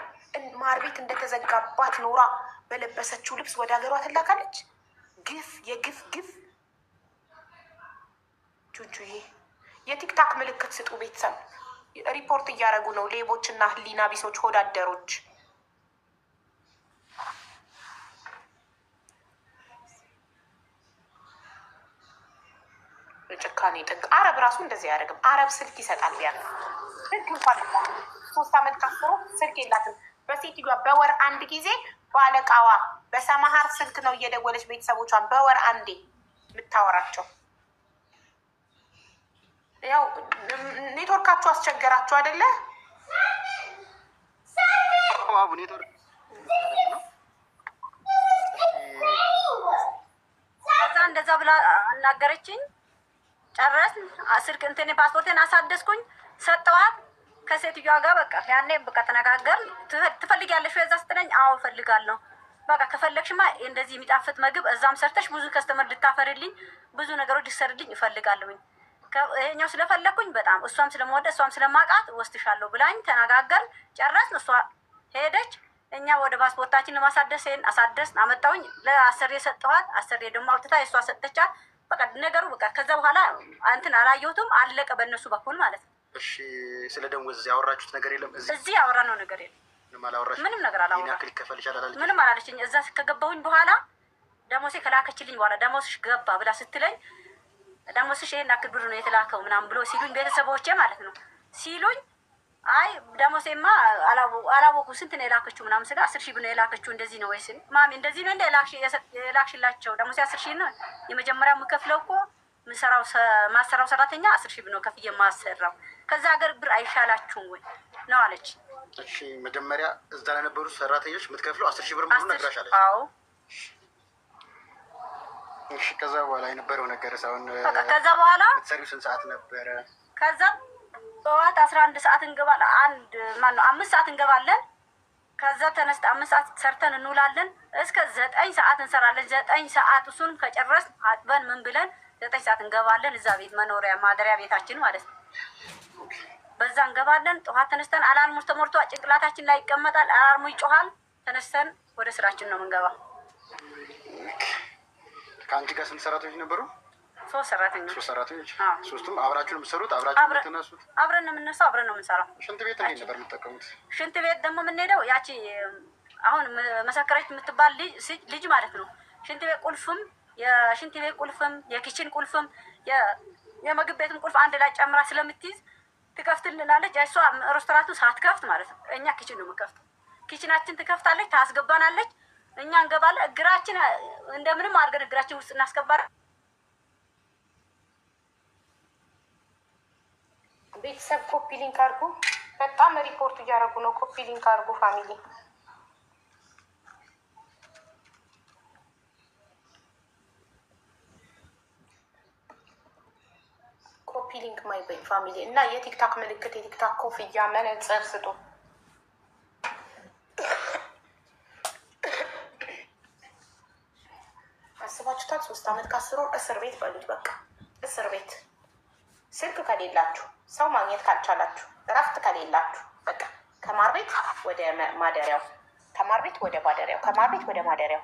ማር ቤት እንደተዘጋባት ኖራ በለበሰችው ልብስ ወደ ሀገሯ ትላካለች። ግፍ የግፍ ግፍ። ጁጁዬ የቲክታክ ምልክት ስጡ። ቤተሰብ ሪፖርት እያደረጉ ነው። ሌቦች እና ህሊና ቢሶች ሆዳደሮች። ጭካኔ ጥግ። አረብ ራሱ እንደዚህ አያደርግም። አረብ ስልክ ይሰጣል። ያ ስልክ እንኳን 3 ዓመት ካሰሩ ስልክ የላትም። በሴትዮዋ በወር 1 ጊዜ በአለቃዋ በሰማሃር ስልክ ነው እየደወለች ቤተሰቦቿን በወር 1 የምታወራቸው። ያው ኔትወርካችሁ አስቸገራችሁ አይደለ? ከዛ እንደዛ ብላ አናገረችኝ። ጨረስን። ስልክ እንትን ፓስፖርቴን አሳደስኩኝ፣ ሰጠዋት። ከሴትዮዋ ጋር በቃ ያኔ በቃ ተነጋገር። ትፈልጊያለሽ ወይ እዛ ስትለኝ፣ አዎ እፈልጋለሁ። በቃ ከፈለግሽማ እንደዚህ የሚጣፍጥ ምግብ እዛም ሰርተሽ ብዙ ከስተመር ልታፈርልኝ፣ ብዙ ነገሮች ልትሰርልኝ እፈልጋለሁኝ። ይሄኛው ስለፈለግኩኝ በጣም እሷም ስለምወደ እሷም ስለማውቃት ወስድሻለሁ ብላኝ ተነጋገር። ጨረስን። እሷ ሄደች። እኛ ወደ ፓስፖርታችን ለማሳደስ አሳደስን። አመጣውኝ ለ10 የሰጠኋት 10 ደግሞ አውጥታ የእሷ ሰጠቻት። በቃ ነገሩ በቃ ከዛ በኋላ እንትን አላየሁትም። አለቀ በእነሱ በኩል ማለት ነው። እሺ ስለ ደሞዝ ያወራችሁት ነገር የለም? እዚህ ያወራነው ነገር የለም። ምንም ነገር አላወራንም። ምንም አላለችኝ። እዛ ከገባሁኝ በኋላ ደሞሴ ከላከችልኝ በኋላ ደሞስሽ ገባ ብላ ስትለኝ ደሞስሽ ይሄን አክል ብር ነው የተላከው ምናምን ብሎ ሲሉኝ ቤተሰቦቼ ማለት ነው ሲሉኝ፣ አይ ደሞሴማ አላወቁ ስንት ነው የላከችው ምናምን ስለ 10,000 ብር ነው የላከችው እንደዚህ ነው ወይስ ማሚ እንደዚህ ነው እንደ የላክሽላቸው ደሞሴ 10,000 ነው የመጀመሪያው የምከፍለው እኮ ማሰራው ሰራተኛ 10,000 ብር ነው ከፍዬ ማሰራው። ከዛ ሀገር ብር አይሻላችሁም ወይ ነው አለች። እሺ መጀመሪያ እዛ ለነበሩ ሰራተኞች የምትከፍለው 10,000 ብር መሆኑን ነግራሻለች? አዎ። እሺ ከዛ በኋላ የነበረው ነገር ሳይሆን ከዛ በኋላ የምትሰሪው ስንት ሰዓት ነበረ? ከዛ ጠዋት 11 ሰዓት እንገባለን። 5 ሰዓት እንገባለን። ከዛ ተነስተ 5 ሰዓት ሰርተን እንውላለን። እስከ 9 ሰዓት እንሰራለን። 9 ሰዓት እሱን ከጨረስን አጥበን ምን ብለን 9 ሰዓት እንገባለን። እዛ ቤት መኖሪያ ማደሪያ ቤታችን ማለት ነው። በዛ እንገባለን። ጠዋት ተነስተን አላርሙ ተሞልቶ ጭንቅላታችን ላይ ይቀመጣል። አላርሙ ይጮሃል። ተነስተን ወደ ስራችን ነው የምንገባ። ከአንቺ ጋር ስንት ሰራተኞች ነበሩ? 3 ሰራተኞች። 3 ሰራተኞች። ሶስቱም አብራችሁ ነው የምትሰሩት? አብራችሁ ነው የምትነሱት? አብረን ነው የምንነሳው፣ አብረን ነው የምንሰራው። ሽንት ቤት እንዴት ነበር የምትጠቀሙት? ሽንት ቤት ደግሞ የምንሄደው ያቺ አሁን መሰከረች የምትባል ልጅ ማለት ነው። ሽንት ቤት ቁልፍም የሽንት ቤት ቁልፍም የኪችን ቁልፍም የምግብ ቤትም ቁልፍ አንድ ላይ ጨምራ ስለምትይዝ ትከፍትልናለች። እሷ ሬስቶራንቱ ሳትከፍት ማለት ነው። እኛ ኪችን ነው የምንከፍተው። ኪችናችን ትከፍታለች፣ ታስገባናለች። እኛ እንገባለን። እግራችን እንደምንም አድርገን እግራችን ውስጥ እናስገባለን። ቤተሰብ ኮፒ ሊንክ አድርጉ። በጣም ሪፖርት እያደረጉ ነው። ኮፒ ሊንክ አድርጉ ፋሚሊ። ኮፒ ሊንክ ማይ ቤት ፋሚሊ እና የቲክታክ ምልክት የቲክታክ ኮፍያ መነጽር ስጡ። አስባችሁታል? 3 ዓመት ከ10 ወር እስር ቤት በሉት። በቃ እስር ቤት። ስልክ ከሌላችሁ ሰው ማግኘት ካልቻላችሁ፣ እረፍት ከሌላችሁ በቃ ከማር ቤት ወደ ማደሪያው፣ ከማር ቤት ወደ ማደሪያው፣ ከማር ቤት ወደ ማደሪያው።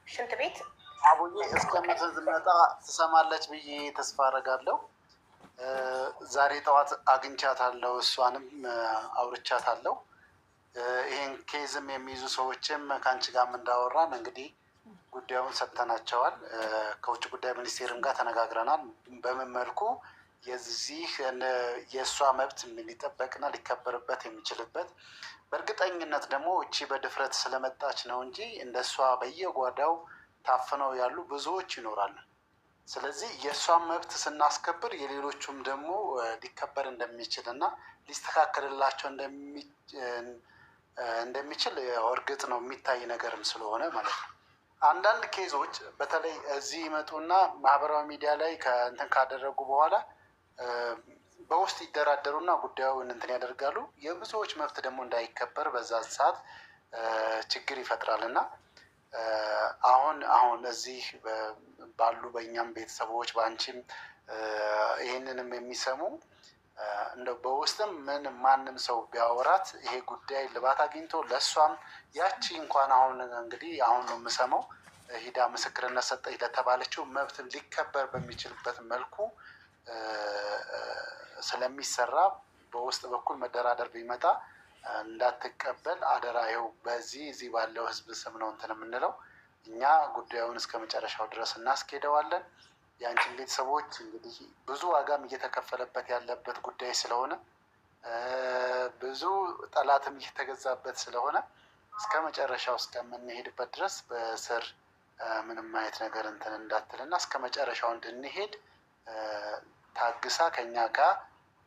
ሽንት ቤት አቡዬ እስከምትመጣ ትሰማለች ብዬ ተስፋ አደርጋለሁ። ዛሬ ጠዋት አግኝቻታለሁ፣ እሷንም አውርቻታለሁ። ይህን ኬዝም የሚይዙ ሰዎችም ከአንቺ ጋርም እንዳወራን እንግዲህ ጉዳዩን ሰጥተናቸዋል። ከውጭ ጉዳይ ሚኒስቴርም ጋር ተነጋግረናል። በምን መልኩ የዚህ የእሷ መብት ሊጠበቅና ሊከበርበት የሚችልበት በእርግጠኝነት ደግሞ እቺ በድፍረት ስለመጣች ነው እንጂ እንደ እሷ በየጓዳው ታፍነው ያሉ ብዙዎች ይኖራሉ። ስለዚህ የእሷን መብት ስናስከብር የሌሎቹም ደግሞ ሊከበር እንደሚችል እና ሊስተካከልላቸው እንደሚችል እርግጥ ነው፣ የሚታይ ነገርም ስለሆነ ማለት ነው። አንዳንድ ኬዞች በተለይ እዚህ ይመጡና ማህበራዊ ሚዲያ ላይ ከእንትን ካደረጉ በኋላ በውስጥ ይደራደሩና ጉዳዩን እንትን ያደርጋሉ። የብዙዎች መብት ደግሞ እንዳይከበር በዛ ሰዓት ችግር ይፈጥራል እና አሁን እዚህ ባሉ በእኛም ቤተሰቦች በአንቺም ይህንንም የሚሰሙ እንደው በውስጥም ማንም ሰው ቢያወራት ይሄ ጉዳይ ልባት አግኝቶ ለእሷም ያቺ እንኳን አሁን እንግዲህ አሁን ነው የምሰማው ሂዳ ምስክርነት ሰጠች ለተባለችው መብት ሊከበር በሚችልበት መልኩ ስለሚሰራ በውስጥ በኩል መደራደር ቢመጣ እንዳትቀበል አደራ። ይኸው እዚህ ባለው ህዝብ ስም ነው እንትን የምንለው። እኛ ጉዳዩን እስከ መጨረሻው ድረስ እናስኬደዋለን። የአንቺን ቤተሰቦች እንግዲህ ብዙ ዋጋም እየተከፈለበት ያለበት ጉዳይ ስለሆነ ብዙ ጠላትም እየተገዛበት ስለሆነ እስከ መጨረሻው እስከምንሄድበት ድረስ በስር ምንም አይነት ነገር እንትን እንዳትልና እስከ መጨረሻው እንድንሄድ ታግሳ ከኛ ጋር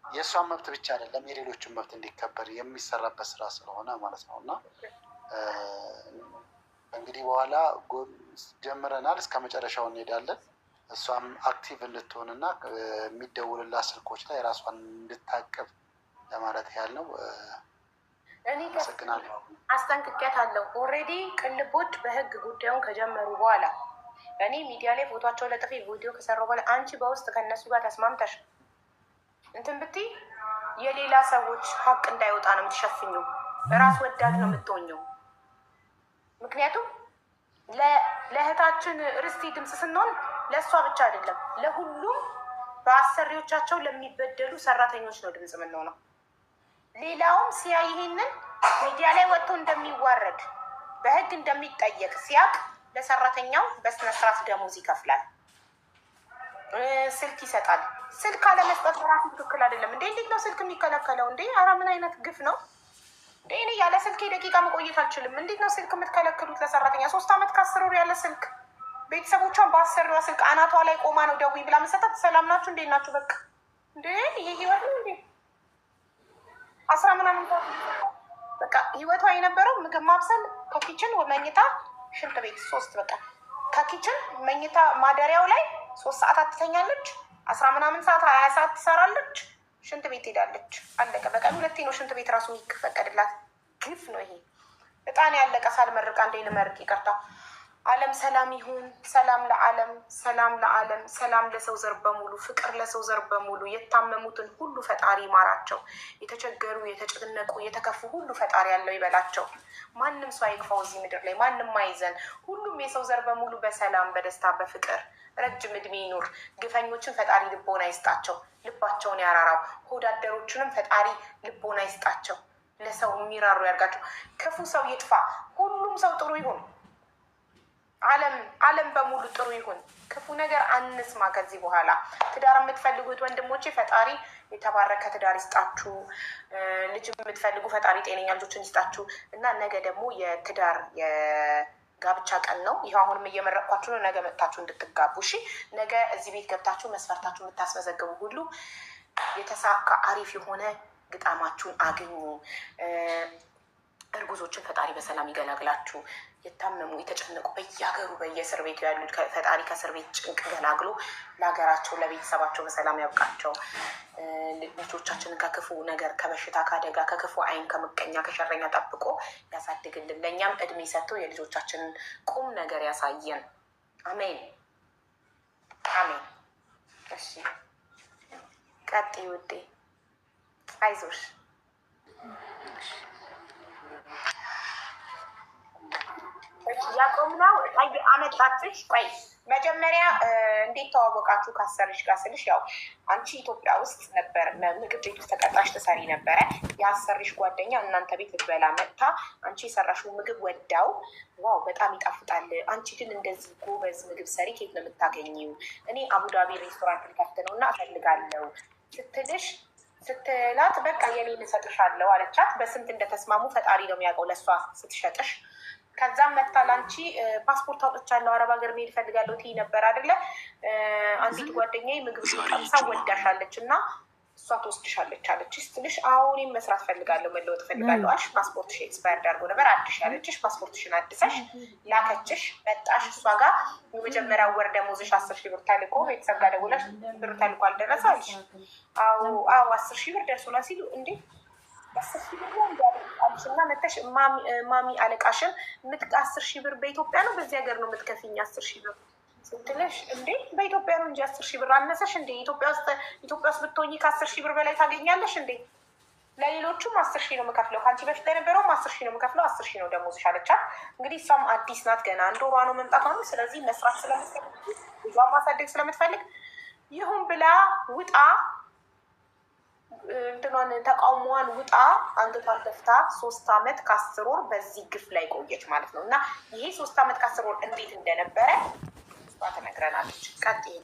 የእሷን መብት ብቻ አይደለም የሌሎችን መብት እንዲከበር የሚሰራበት ስራ ስለሆነ ማለት ነው። እና እንግዲህ በኋላ ጀምረናል፣ እስከ መጨረሻው እንሄዳለን። እሷም አክቲቭ እንድትሆንና የሚደውልላት ስልኮች ላይ ራሷን እንድታቅብ ለማለት ያህል ነው። እኔ አስጠንቅቄያታለሁ። ኦልሬዲ ቅልቦች በህግ ጉዳዩን ከጀመሩ በኋላ እኔ ሚዲያ ላይ ፎቶቸው ለጥፌ ቪዲዮ ከሰራሁ በኋላ አንቺ በውስጥ ከእነሱ ጋር ተስማምተሽ እንትን ብትይ የሌላ ሰዎች ሀቅ እንዳይወጣ ነው የምትሸፍኙ። ራስ ወዳድ ነው የምትሆኘው። ምክንያቱም ለእህታችን ርስቲ ድምፅ ስንሆን ለእሷ ብቻ አይደለም ለሁሉም በአሰሪዎቻቸው ለሚበደሉ ሰራተኞች ነው ድምፅ የምንሆነው። ሌላውም ሲያ ይሄንን ሚዲያ ላይ ወጥቶ እንደሚዋረድ በህግ እንደሚጠየቅ ሲያቅ ለሰራተኛው በስነስርዓት ደሞዝ ይከፍላል፣ ስልክ ይሰጣል። ስልክ አለመስጠት በራሱ ትክክል አይደለም እንዴ? እንዴት ነው ስልክ የሚከለከለው እንዴ? ኧረ ምን አይነት ግፍ ነው እንዴ? እኔ ያለ ስልክ ደቂቃ መቆየት አልችልም። እንዴት ነው ስልክ የምትከለክሉት ለሰራተኛ? 3 ዓመት ከ10 ወር ያለ ስልክ ቤተሰቦቿን በአሰሪዋ ስልክ አናቷ ላይ ቆማ ነው ደውይ ብላ መሰጠት። ሰላም ናችሁ እንዴት ናችሁ? በቃ እንዴ ይሄ ህይወት ነው እንዴ? 10 ምናምን በቃ ህይወቷ የነበረው ምግብ ማብሰል፣ ከኪችን መኝታ፣ ሽንት ቤት 3 በቃ ከኪችን መኝታ ማደሪያው ላይ 3 ሰዓታት ትተኛለች። 10 ምናምን ሰዓት 20 ሰዓት ትሰራለች። ሽንት ቤት ሄዳለች። አለቀ። በቀን 2 ነው ሽንት ቤት ራሱ የሚፈቀድላት። ግፍ ነው ይሄ። እጣን ያለቀ ሳልመርቅ አንዴ ልመርቅ ይቅርታ። ዓለም ሰላም ይሁን። ሰላም ለዓለም፣ ሰላም ለዓለም፣ ሰላም ለሰው ዘር በሙሉ፣ ፍቅር ለሰው ዘር በሙሉ። የታመሙትን ሁሉ ፈጣሪ ይማራቸው። የተቸገሩ፣ የተጨነቁ፣ የተከፉ ሁሉ ፈጣሪ ያለው ይበላቸው። ማንም ሰው አይክፋው እዚህ ምድር ላይ ማንም አይዘን። ሁሉም የሰው ዘር በሙሉ በሰላም በደስታ በፍቅር ረጅም እድሜ ይኑር። ግፈኞችን ፈጣሪ ልቦና ይስጣቸው፣ ልባቸውን ያራራው። ሆዳደሮችንም ፈጣሪ ልቦና ይስጣቸው፣ ለሰው የሚራሩ ያርጋቸው። ክፉ ሰው ይጥፋ፣ ሁሉም ሰው ጥሩ ይሁን። ዓለም በሙሉ ጥሩ ይሁን። ክፉ ነገር አንስማ ከዚህ በኋላ። ትዳር የምትፈልጉት ወንድሞቼ ፈጣሪ የተባረከ ትዳር ይስጣችሁ። ልጅ የምትፈልጉ ፈጣሪ ጤነኛ ልጆችን ይስጣችሁ እና ነገ ደግሞ የትዳር የጋብቻ ቀን ነው። ይህ አሁንም እየመረቅኳችሁ ነው። ነገ መጥታችሁ እንድትጋቡ እሺ። ነገ እዚህ ቤት ገብታችሁ መስፈርታችሁ የምታስመዘግቡ ሁሉ የተሳካ አሪፍ የሆነ ግጣማችሁን አግኙ። እርጉዞችን ፈጣሪ በሰላም ይገላግላችሁ። የታመሙ የተጨነቁ በየሀገሩ በየእስር ቤቱ ያሉት ፈጣሪ ከእስር ቤት ጭንቅ ገላግሎ ለሀገራቸው ለቤተሰባቸው በሰላም ያብቃቸው። ልጆቻችንን ከክፉ ነገር ከበሽታ ከአደጋ ከክፉ ዓይን ከምቀኛ ከሸረኛ ጠብቆ ያሳድግልን። ለእኛም እድሜ ሰጥቶ የልጆቻችንን ቁም ነገር ያሳየን። አሜን አሜን። እሺ ቀጥይ ውዴ። አይዞሽ። ያቆምነው አመጣችሽ። ቆይ መጀመሪያ እንዴት ተዋወቃችሁ ካሰርሽ ጋር ስልሽ፣ ያው አንቺ ኢትዮጵያ ውስጥ ነበር ምግብ ቤት ውስጥ ተቀጣሽ ትሰሪ ነበረ። የአሰርሽ ጓደኛ እናንተ ቤት ልትበላ መጥታ አንቺ የሰራሽው ምግብ ወዳው ዋው በጣም ይጣፍጣል፣ አንቺ ግን እንደዚህ ጎበዝ ምግብ ሰሪ ከየት ነው የምታገኘው? እኔ አቡዳቢ ሬስቶራንት ልከፍት ነው እና እፈልጋለሁ ስትልሽ ስትላት በቃ የኔን እሰጥሻለሁ አለቻት። በስንት እንደተስማሙ ፈጣሪ ነው የሚያውቀው ለእሷ ስትሸጥሽ። ከዛም መታ ላንቺ ፓስፖርት አውጥቻለሁ አረብ ሀገር መሄድ እፈልጋለሁ ትይ ነበር አይደለ? አንዲት ጓደኛዬ ምግብ ቀምሳ ወዳሻለች እና እሷ ትወስድሻለች አለች ስትልሽ፣ አዎ እኔም መስራት ፈልጋለሁ መለወጥ ፈልጋለሁ አልሽ። ፓስፖርትሽ ኤክስፓየርድ አድርጎ ነበር አድሽ ያለችሽ። ፓስፖርትሽን አድሰሽ ላከችሽ፣ መጣሽ። እሷ ጋር የመጀመሪያ ወር ደሞዝሽ 10,000 ብር ተልኮ ቤተሰብ ጋር ደውለሽ ብር ተልኮ አልደረሰ አልሽ። አዎ 10,000 ብር ደርሶናል ሲሉ እንዴ 10,000 ብር እንዲያደርጋልሽ እና መተሽ ማሚ አለቃሽን 10,000 ብር በኢትዮጵያ ነው በዚህ ሀገር ነው የምትከፊኝ 10,000 ብር ስትልሽ፣ እንዴ በኢትዮጵያ ነው እንጂ 10,000 ብር አነሰሽ እንዴ? ኢትዮጵያ ውስጥ ብትሆኚ ከ10,000 ብር በላይ ታገኛለሽ እንዴ? ለሌሎቹም 10,000 ነው የምከፍለው፣ ከአንቺ በፊት የነበረውም 10,000 ነው የምከፍለው፣ 10,000 ነው ደሞዝሽ አለቻት። እንግዲህ እሷም አዲስ ናት ገና 1 ወሯ ነው መምጣቷ ነው። ስለዚህ መስራት ስለምትፈልግ ልጇን ማሳደግ ስለምትፈልግ ይሁን ብላ ውጣ እንትኗን ተቃውሟን ውጣ አንገቷን ደፍታ 3 ዓመት ከ10 ወር በዚህ ግፍ ላይ ቆየች ማለት ነው። እና ይሄ 3 ዓመት ከ10 ወር እንዴት እንደነበረ እሷ ትነግረናለች። ቀጥይ